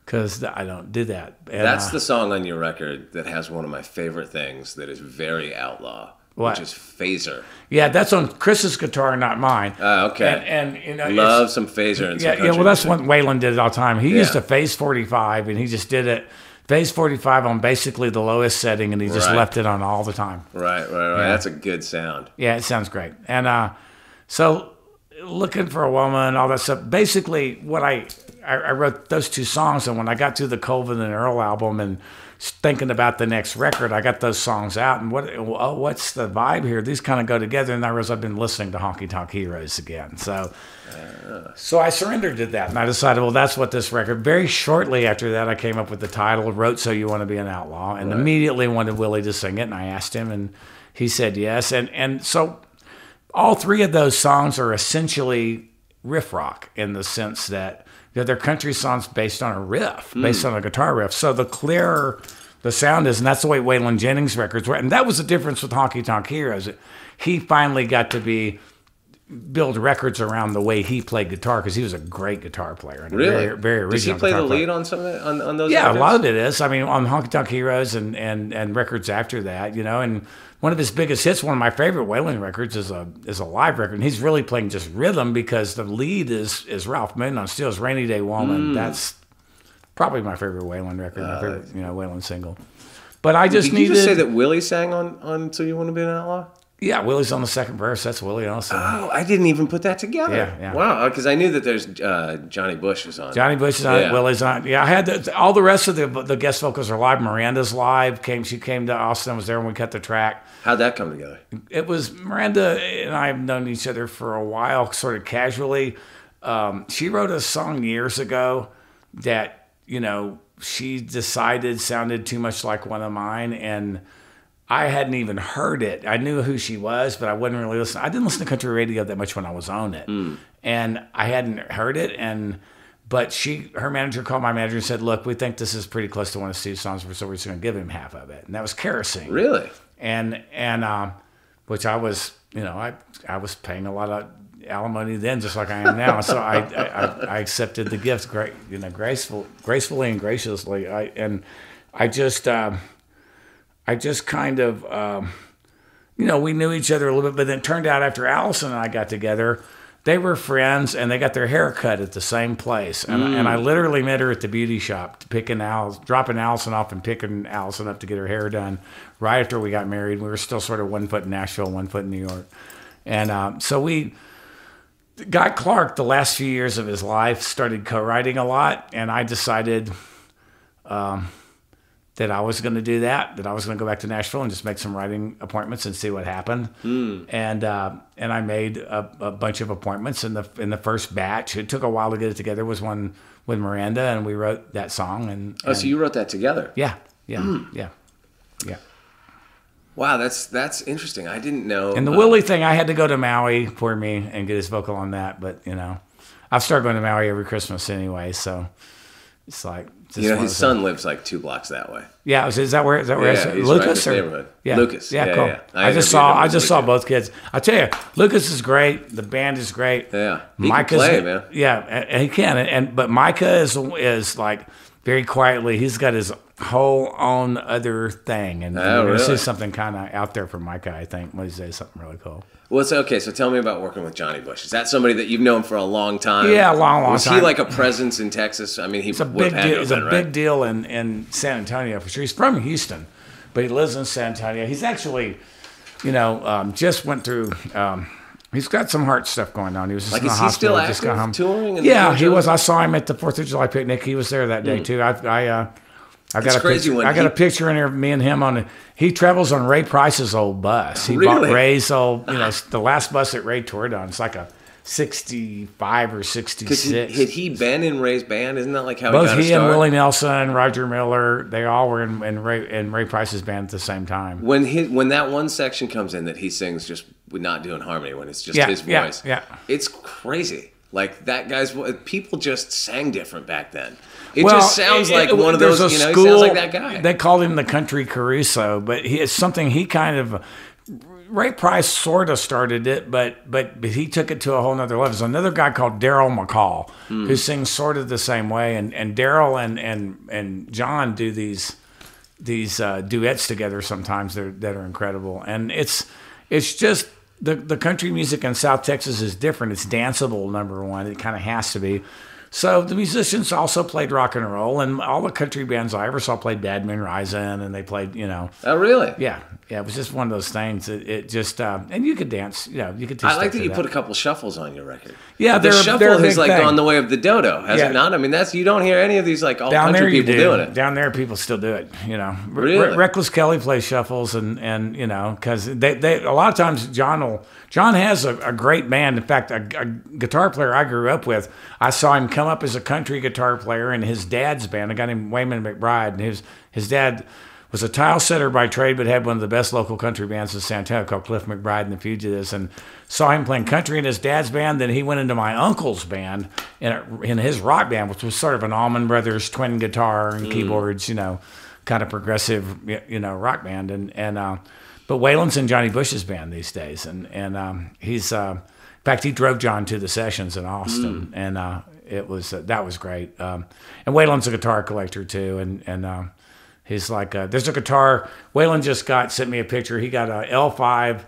because I don't do that. And, that's the song on your record that has one of my favorite things that is very outlaw, which is Phaser. Yeah, that's on Chris's guitar, not mine. Okay. And love some Phaser and some well, that's what Waylon did all the time. He used a Phase 45, and he just did it. Phase 45 on basically the lowest setting, and he just left it on all the time. Right. Yeah. That's a good sound. Yeah, it sounds great. And so Looking for a Woman, all that stuff. Basically, what I wrote those two songs, and when I got to the Colvin and Earle album and thinking about the next record, I got those songs out, and what's the vibe here? These kind of go together, and I realized I've been listening to Honky Tonk Heroes again. So I surrendered to that, and I decided, well, that's what this record. Very shortly after that, I came up with the title, wrote So You Want to Be an Outlaw, and immediately wanted Willie to sing it, and I asked him, and he said yes. And so all three of those songs are essentially riff rock in the sense that they're country songs based on a riff, based on a guitar riff. So the clearer the sound is, and that's the way Waylon Jennings' records were. And that was the difference with Honky Tonk Heroes. He finally got to be build records around the way he played guitar because he was a great guitar player. And Really? Very, very original. Does he play the guitar player. lead on some of that, on those? Yeah, records? a lot of it is. I mean, on Honky Tonk Heroes and records after that, and one of his biggest hits, one of my favorite Waylon records, is a live record. And he's really playing just rhythm because the lead is Ralph Moon on Steel's Rainy Day Woman. That's probably my favorite Waylon record, my favorite Waylon single. But I just Did you just say that Willie sang on So You Want to Be an Outlaw? Yeah, Willie's on the second verse. That's Willie also. Oh, I didn't even put that together. Yeah. Wow, because I knew that there's Johnny Bush is on. Johnny Bush is on it. Willie's on it. Yeah, I had all the rest of the guest vocals are live. Miranda's live. She came to Austin. Was there when we cut the track. How'd that come together? It was Miranda and I have known each other for a while, sort of casually. She wrote a song years ago that, she decided sounded too much like one of mine, and I hadn't even heard it. I knew who she was, but I wouldn't really listen. I didn't listen to country radio that much when I was on it, and I hadn't heard it. But her manager called my manager and said, "Look, we think this is pretty close to one of Steve's songs, so we're just going to give him half of it." And that was Kerosene. Really? And which I was, I was paying a lot of alimony then, just like I am now. So I accepted the gift, gracefully and graciously. I just kind of, we knew each other a little bit, but then it turned out after Allison and I got together, they were friends and they got their hair cut at the same place. And I literally met her at the beauty shop, dropping Allison off and picking Allison up to get her hair done right after we got married. We were still sort of 1 foot in Nashville, 1 foot in New York. And so Guy Clark, the last few years of his life, started co-writing a lot, and I decided that I was going to do that I was going to go back to Nashville and just make some writing appointments and see what happened. And I made a bunch of appointments in the first batch. It took a while to get it together. Was one with Miranda, and we wrote that song. And so you wrote that together? Yeah. Wow, that's interesting. I didn't know. And the Willie thing, I had to go to Maui for me and get his vocal on that. But I've started going to Maui every Christmas anyway, so it's like his son lives like 2 blocks that way. Yeah, is that where? He's Lucas right in this neighborhood. Yeah, Lucas. Yeah, cool. Yeah. I just saw both kids. I tell you, Lucas is great. The band is great. Yeah, Micah's can play, man. Yeah, and he can. But Micah is like very quietly. He's got his whole own other thing, and this is something kind of out there for Micah. I think when he says something really cool. Well, okay. So tell me about working with Johnny Bush. Is that somebody that you've known for a long time? Yeah, a long time. Was he like a presence in Texas? I mean, He's a big deal. He's a big deal in San Antonio for sure. He's from Houston, but he lives in San Antonio. He's actually, just went through. He's got some heart stuff going on. He was just in the hospital. Is he still active, touring? He was. I saw him at the 4th of July picnic. He was there that day too. I got a picture in there of me and him he travels on Ray Price's old bus. He bought Ray's old, the last bus that Ray toured on. It's like a 65 or 66. Had he been in Ray's band? Isn't that like how both he got he and Willie Nelson, Roger Miller, they all were in Ray Price's band at the same time. When that one section comes in that he sings just not doing harmony, when it's just his voice, it's crazy. Like that guy's people just sang different back then. It just sounds like one of those, he sounds like that guy. They called him the Country Caruso, but it's something he kind of, Ray Price sort of started it, but he took it to a whole nother level. There's another guy called Daryl McCall who sings sort of the same way, and Daryl and John do these duets together sometimes that are incredible. And it's just the country music in South Texas is different. It's danceable, number one. It kind of has to be. So the musicians also played rock and roll, and all the country bands I ever saw played Bad Moon Rising, and they played, Oh, really? Yeah. It was just one of those things. It just, and you could dance, you could. I like that you put a couple shuffles on your record. Yeah, the shuffle has like gone the way of the dodo, has it not? I mean, you don't hear any of these like all country people doing it. Down there, people still do it. Really? Reckless Kelly plays shuffles, and because they a lot of times John has a great band. In fact, a guitar player I grew up with, I saw him come up as a country guitar player in his dad's band, a guy named Wayman McBride, and his dad was a tile setter by trade, but had one of the best local country bands in San Antonio called Cliff McBride and the Fugitives, and saw him playing country in his dad's band. Then he went into my uncle's band in his rock band, which was sort of an Allman Brothers twin guitar and keyboards, kind of progressive, rock band. But Waylon's in Johnny Bush's band these days, and he's fact, he drove John to the sessions in Austin, and it was that was great. And Waylon's a guitar collector too, and he's like, there's a guitar. Waylon just sent me a picture. He got a L5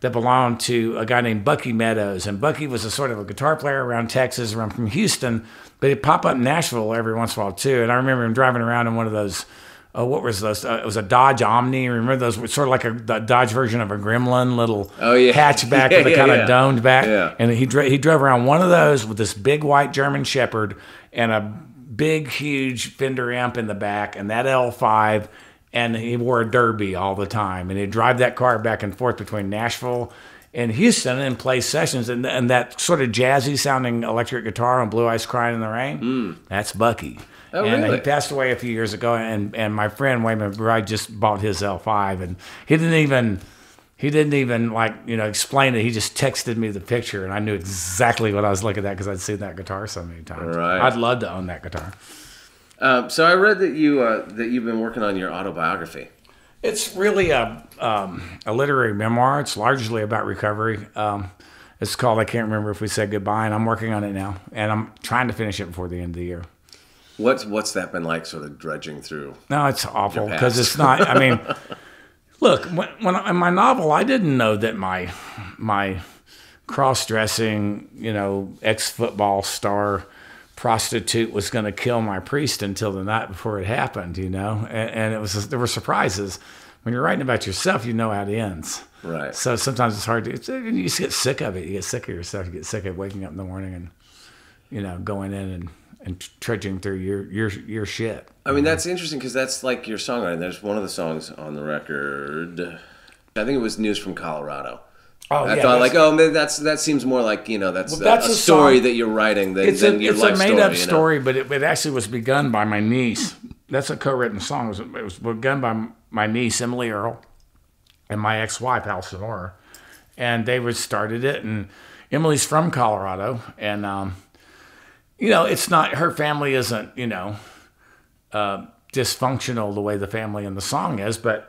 that belonged to a guy named Bucky Meadows, and Bucky was a sort of a guitar player around Texas, around from Houston, but he'd pop up in Nashville every once in a while too. And I remember him driving around in one of those. What was those? It was a Dodge Omni. Remember those? Sort of like the Dodge version of a Gremlin, little hatchback with a kind of domed back. Yeah. And he drove around one of those with this big white German Shepherd and a big, huge Fender amp in the back, and that L5. And he wore a derby all the time, and he'd drive that car back and forth between Nashville and Houston and play sessions. And that sort of jazzy sounding electric guitar on Blue Eyes Crying in the Rain, that's Bucky. Oh, and really? He passed away a few years ago, and my friend Wayman McBride just bought his L5, and he didn't even like, explain it. He just texted me the picture, and I knew exactly what I was looking at because I'd seen that guitar so many times. Right. I'd love to own that guitar. So I read that you've been working on your autobiography. It's really a literary memoir. It's largely about recovery. It's called I Can't Remember If We Said Goodbye, and I'm working on it now, and I'm trying to finish it before the end of the year. What's that been like, sort of dredging through? No, it's awful because it's not. I mean, look, when in my novel, I didn't know that my cross-dressing, ex-football star prostitute was going to kill my priest until the night before it happened, and it was there were surprises. When you're writing about yourself, you know how it ends. Right. So sometimes it's hard to. You just get sick of it. You get sick of yourself. You get sick of waking up in the morning and going in and trudging through your shit. I mean, that's interesting because that's like your songwriting. There's one of the songs on the record. I think it was News from Colorado. Oh, I thought that seems more like that's a story that you're writing than your life story. It's a made up story, but it actually was begun by my niece. That's a co-written song. It was begun by my niece Emily Earle and my ex-wife Alison Orr, and they started it. And Emily's from Colorado, and it's not her family isn't dysfunctional the way the family in the song is, but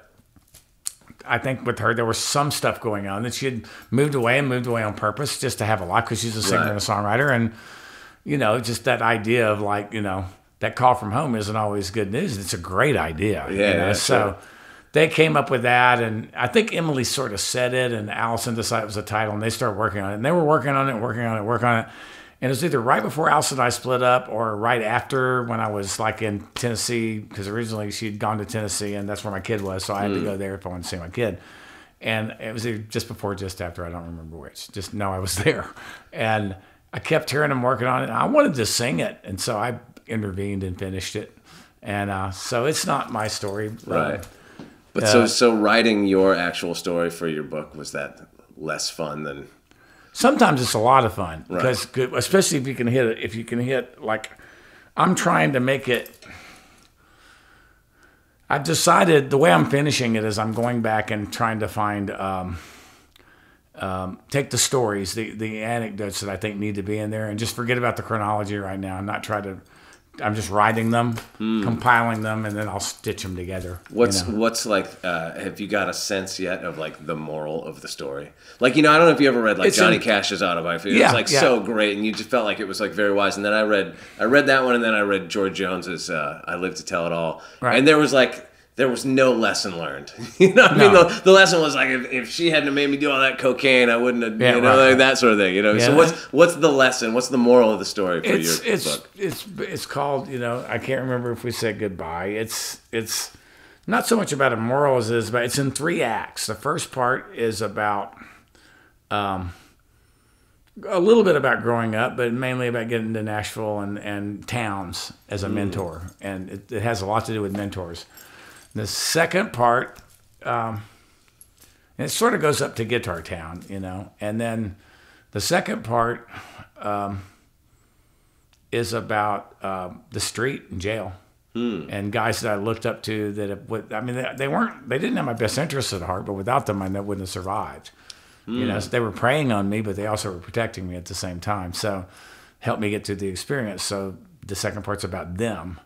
I think with her, there was some stuff going on that she had moved away on purpose just to have a life because she's a singer and a songwriter. And, just that idea of that call from home isn't always good news. It's a great idea. Yeah. So they came up with that. And I think Emily sort of said it and Allison decided it was a title and they started working on it. And they were working on it. And it was either right before Allison and I split up or right after when I was in Tennessee, because originally she'd gone to Tennessee and that's where my kid was. So I had to go there if I wanted to see my kid. And it was either just before or just after. I don't remember which. Just know I was there. And I kept hearing him working on it. And I wanted to sing it. And so I intervened and finished it. And so it's not my story. Right. But so writing your actual story for your book, was that less fun than... Sometimes it's a lot of fun because, especially if you can hit it. I'm trying to make it. I've decided the way I'm finishing it is I'm going back and trying to find, take the stories, the anecdotes that I think need to be in there, and just forget about the chronology right now and not try to. I'm just writing them, compiling them, and then I'll stitch them together. What's have you got a sense yet of the moral of the story? I don't know if you ever read Johnny Cash's autobiography. It was so great, and you just felt like it was very wise. And then I read that one, and then I read George Jones's I Live to Tell It All. Right. And there was no lesson learned. I mean? The lesson was if she hadn't made me do all that cocaine, I wouldn't have, that sort of thing. Yeah, so what's the lesson? What's the moral of the story for your book? It's called, I Can't Remember If We Said Goodbye. It's not so much about a moral as it is about, it's in 3 acts. The first part is about a little bit about growing up, but mainly about getting to Nashville and towns as a mentor. And it has a lot to do with mentors. The second part, and it sort of goes up to Guitar Town, and then the second part is about the street and jail and guys that I looked up to that they didn't have my best interests at heart, but without them I wouldn't have survived. So they were preying on me, but they also were protecting me at the same time. So helped me get through the experience. So the second part's about them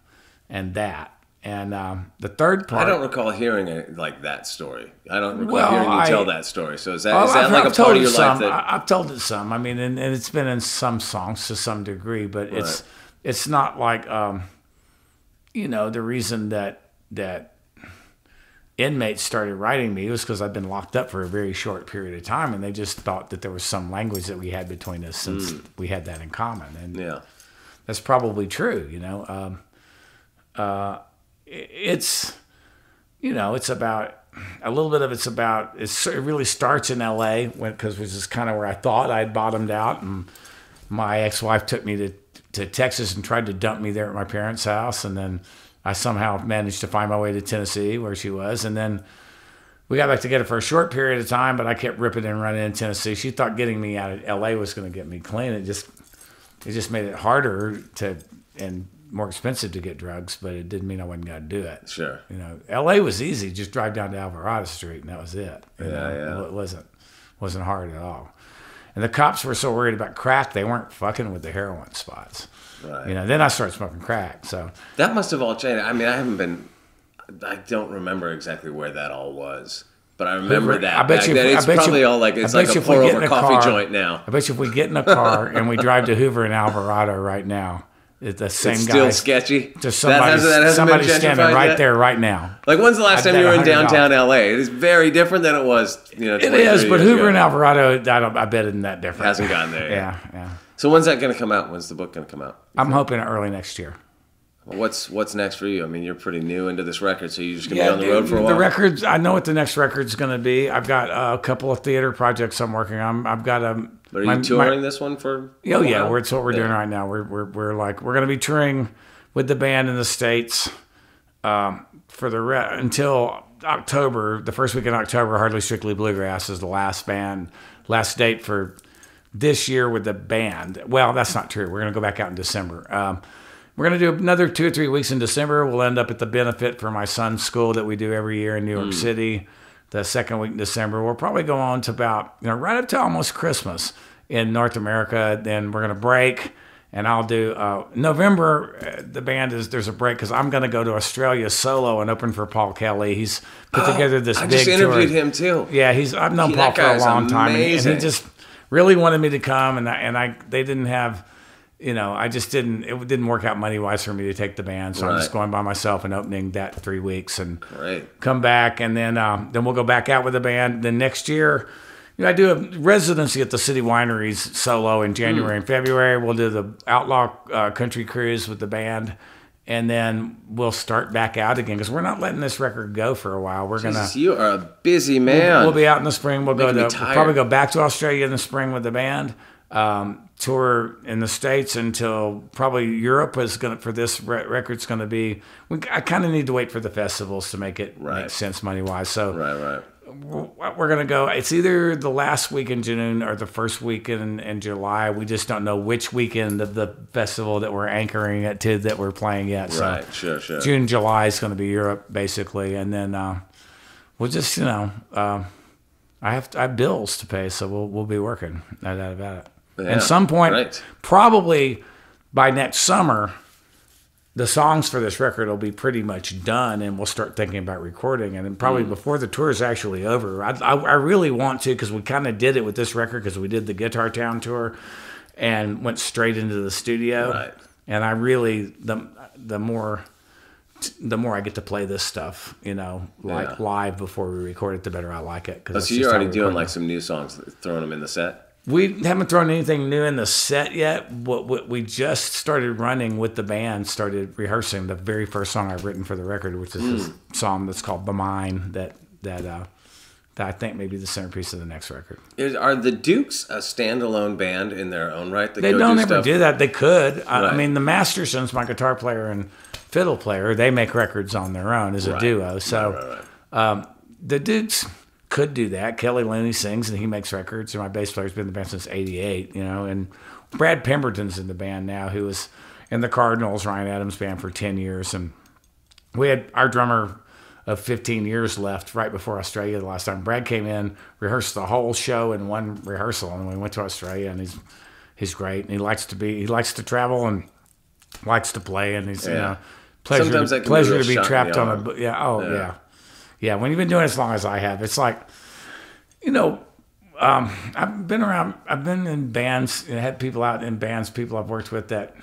and that. And the third part, I don't recall hearing it like that story. I don't recall Well, hearing you tell that story. So is that like a part of your life that I've told it some. I mean, and it's been in some songs to some degree, but it's not like the reason that inmates started writing me was because I've been locked up for a very short period of time, and they just thought that there was some language that we had between us since we had that in common, and that's probably true. It's it's about a little bit of it really starts in LA because which is kind of where I thought I'd bottomed out, and my ex-wife took me to Texas and tried to dump me there at my parents' house, and then I somehow managed to find my way to Tennessee where she was, and then we got back together for a short period of time, but I kept ripping and running in Tennessee. She thought getting me out of LA was going to get me clean. It just made it harder and more expensive to get drugs, but it didn't mean I wasn't going to do it. Sure. LA was easy. Just drive down to Alvarado Street and that was it. It wasn't hard at all. And the cops were so worried about crack, they weren't fucking with the heroin spots. Right. Then I started smoking crack. So that must have all changed. I mean, I don't remember exactly where that all was. But I remember that. I bet you. It's probably all like it's like a pour over coffee joint now. I bet you if we get in a car and we drive to Hoover and Alvarado right now, it's the same it's guy. Still sketchy. Just somebody standing right there right now. Like when's the last time you were in downtown LA? It is very different than it was. It is, but Hoover and Alvarado, I bet isn't that different. Hasn't gotten there yet. Yeah. So when's that going to come out? When's the book going to come out? I'm hoping early next year. What's next for you? I mean, you're pretty new into this record, so you're just going to be on the road for a while? The records, I know what the next record's going to be. I've got a couple of theater projects I'm working on. I've got a... But are you touring this one for? Oh yeah, it's what we're doing right now. We're going to be touring with the band in the States for until October. The first week in October, Hardly Strictly Bluegrass is the last date for this year with the band. Well, that's not true. We're going to go back out in December. We're going to do another 2 or 3 weeks in December. We'll end up at the benefit for my son's school that we do every year in New York City. The second week in December, we'll probably go on to about, right up to almost Christmas in North America. Then we're going to break, and I'll do November. The band there's a break because I'm going to go to Australia solo and open for Paul Kelly. He's put together this big tour. I just interviewed him too. Yeah, I've known Paul for a long time, and he just really wanted me to come, and they didn't have. It didn't work out money-wise for me to take the band, so I'm just going by myself and opening that 3 weeks and come back, and then we'll go back out with the band. Then next year, I do a residency at the City Wineries solo in January and February. We'll do the Outlaw Country Cruise with the band, and then we'll start back out again because we're not letting this record go for a while. You are a busy man. We'll be out in the spring. We'll probably go back to Australia in the spring with the band. Tour in the States until probably Europe is going to, for this record's going to be, I kind of need to wait for the festivals to make it make sense money-wise. So we're going to go, it's either the last week in June or the first weekend in July. We just don't know which weekend of the festival that we're anchoring it to that we're playing yet. So sure. June, July is going to be Europe basically. And then we'll just, I have bills to pay, so we'll be working. No doubt about it. Yeah, at some point, probably by next summer, the songs for this record will be pretty much done, and we'll start thinking about recording. And then probably before the tour is actually over, I really want to, because we kind of did it with this record, because we did the Guitar Town tour and went straight into the studio. Right. And I really, the more I get to play this stuff, live before we record it, the better I like it. So you're already doing like some new songs, throwing them in the set? We haven't thrown anything new in the set yet. What we just started running with the band, started rehearsing the very first song I've written for the record, which is this song that's called "The Mine," that I think may be the centerpiece of the next record. Are the Dukes a standalone band in their own right? They don't ever do that. They could. I mean, the Mastersons, my guitar player and fiddle player, they make records on their own as a duo. So the Dukes could do that. Kelly Looney sings and he makes records, and my bass player's been in the band since '88, and Brad Pemberton's in the band now, who was in the Cardinals, Ryan Adams' band for 10 years, and we had our drummer of 15 years left right before Australia the last time. Brad came in, rehearsed the whole show in one rehearsal, and we went to Australia, and he's great, and he likes to travel and likes to play, and he's Sometimes that can pleasure be a to be real shot in trapped the on arm. a yeah. When you've been doing it as long as I have, it's like, I've been in bands, and had people out in bands, people I've worked with that,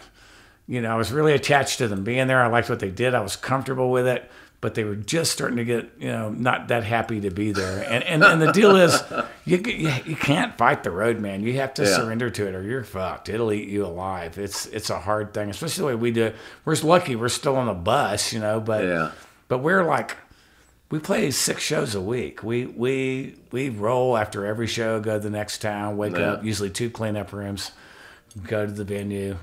I was really attached to them being there. I liked what they did. I was comfortable with it, but they were just starting to get, not that happy to be there. And the deal is, you can't fight the road, man. You have to surrender to it, or you're fucked. It'll eat you alive. It's a hard thing, especially the way we do it. We're lucky we're still on the bus, but we're like, we play 6 shows a week. We roll after every show, go to the next town, wake up, usually 2 cleanup rooms, go to the venue,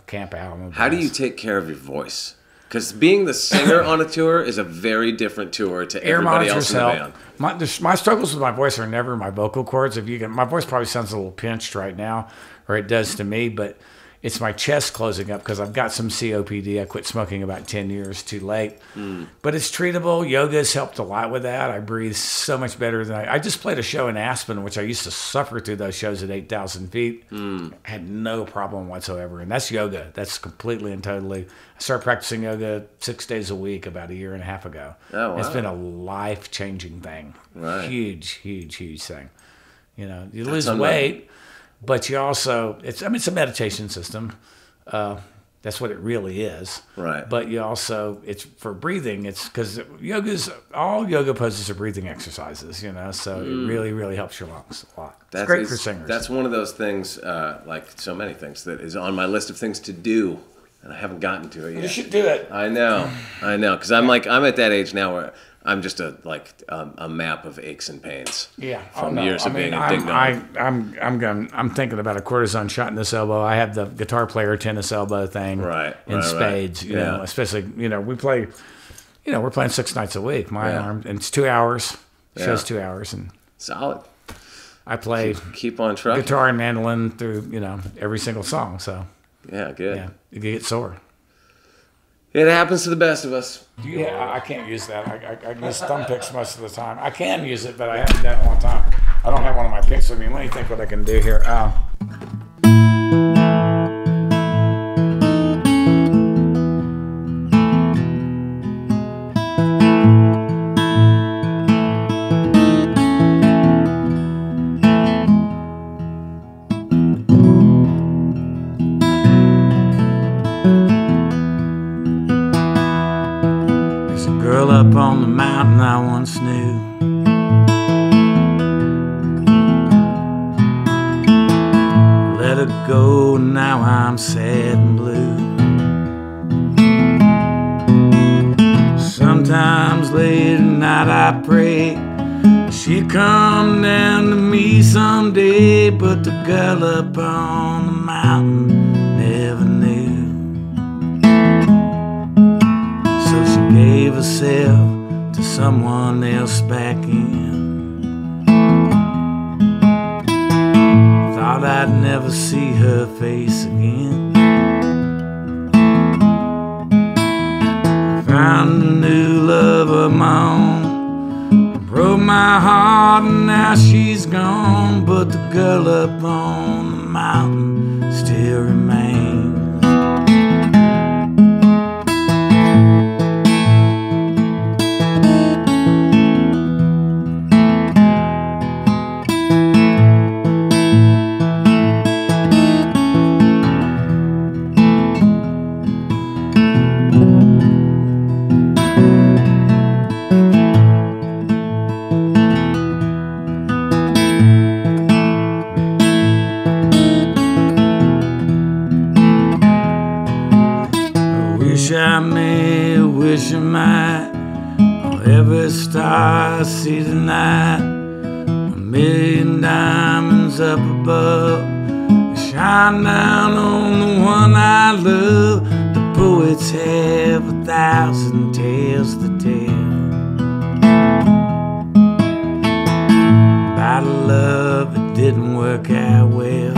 camp out. How do you take care of your voice? Because being the singer on a tour is a very different tour to everybody else in the band. My struggles with my voice are never my vocal cords. My voice probably sounds a little pinched right now, or it does to me, but it's my chest closing up because I've got some COPD. I quit smoking about 10 years too late. But it's treatable. Yoga's helped a lot with that. I breathe so much better than I just played a show in Aspen, which I used to suffer through those shows at 8,000 feet. Had no problem whatsoever. And that's yoga. That's completely and totally. I started practicing yoga 6 days a week about 1.5 years ago. Oh, wow. It's been a life-changing thing. Right. Huge thing. You lose weight. But you also, it's a meditation system. That's what it really is. Right. But you also, it's for breathing. It's because all yoga poses are breathing exercises, so it really, really helps your lungs a lot. It's great for singers. That's one of those things, like so many things, that is on my list of things to do, and I haven't gotten to it yet. You should do it. I know. Because I'm at that age now where I'm just a map of aches and pains. Yeah, from years of being a I'm thinking about a cortisone shot in this elbow. I have the guitar player tennis elbow thing, in spades. You know, especially we play. We're playing 6 nights a week. My arm, and it's 2 hours. Show's 2 hours, and solid. I play keep on trucking. Guitar and mandolin through every single song. So good. Yeah, you get sore. It happens to the best of us. Yeah, I can't use that. I use thumb picks most of the time. I can use it, but I haven't done it in a long time. I don't have one of my picks with me. Let me think what I can do here. Up on the mountain I once knew, let her go, now I'm sad and blue. Sometimes late at night I pray she'd come down to me someday, but the girl up on the mountain never knew. So she gave herself to someone else back in. Thought I'd never see her face again. Found a new love of my own, broke my heart and now she's gone, but the girl up on the mountain still remains. Wish I might, on every star I see tonight, 1,000,000 diamonds up above, shine down on the one I love. The poets have 1,000 tales to tell about a love that didn't work out well.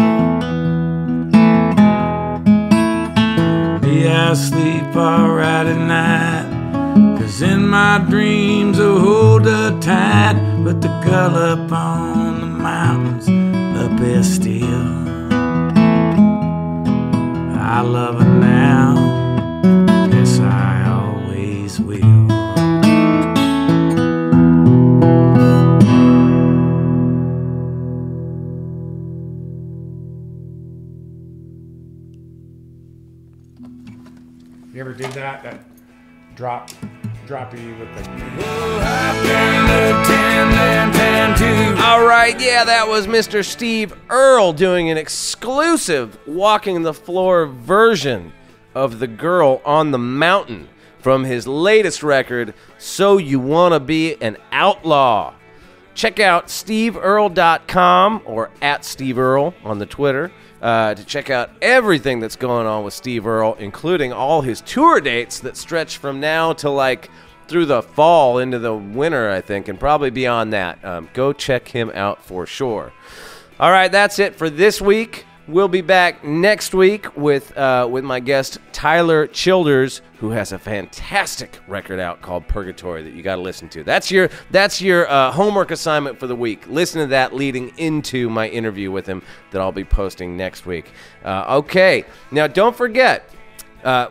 I sleep alright at night, 'cause in my dreams I hold her tight, but the girl up on the mountains up there still. I love her now, yes I Ferris wheel. You ever did that? That droppy with the... All right, yeah, that was Mr. Steve Earle doing an exclusive Walking the Floor version of The Girl on the Mountain from his latest record, So You Wanna Be an Outlaw. Check out steveearle.com or at Steve Earle on the Twitter to check out everything that's going on with Steve Earle, including all his tour dates that stretch from now to like through the fall into the winter, I think, and probably beyond that. Go check him out for sure. All right, that's it for this week. We'll be back next week with my guest Tyler Childers, who has a fantastic record out called Purgatory that you got to listen to. That's your homework assignment for the week. Listen to that leading into my interview with him that I'll be posting next week. Okay, now don't forget.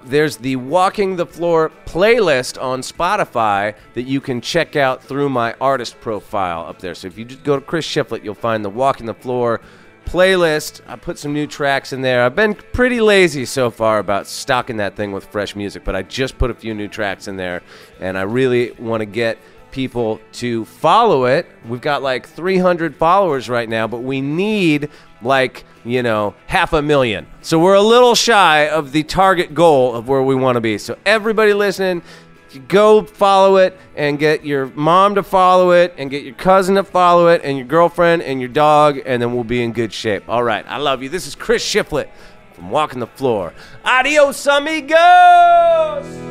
There's the Walking the Floor playlist on Spotify that you can check out through my artist profile up there. So if you just go to Chris Shiflett, you'll find the Walking the Floor playlist. I put some new tracks in there. I've been pretty lazy so far about stocking that thing with fresh music, but I just put a few new tracks in there, and I really want to get people to follow it. We've got like 300 followers right now, but we need like 500,000. So we're a little shy of the target goal of where we want to be. So everybody listening, go follow it and get your mom to follow it and get your cousin to follow it and your girlfriend and your dog, and then we'll be in good shape. All right, I love you. This is Chris Shiflett from Walking the Floor. Adios, amigos!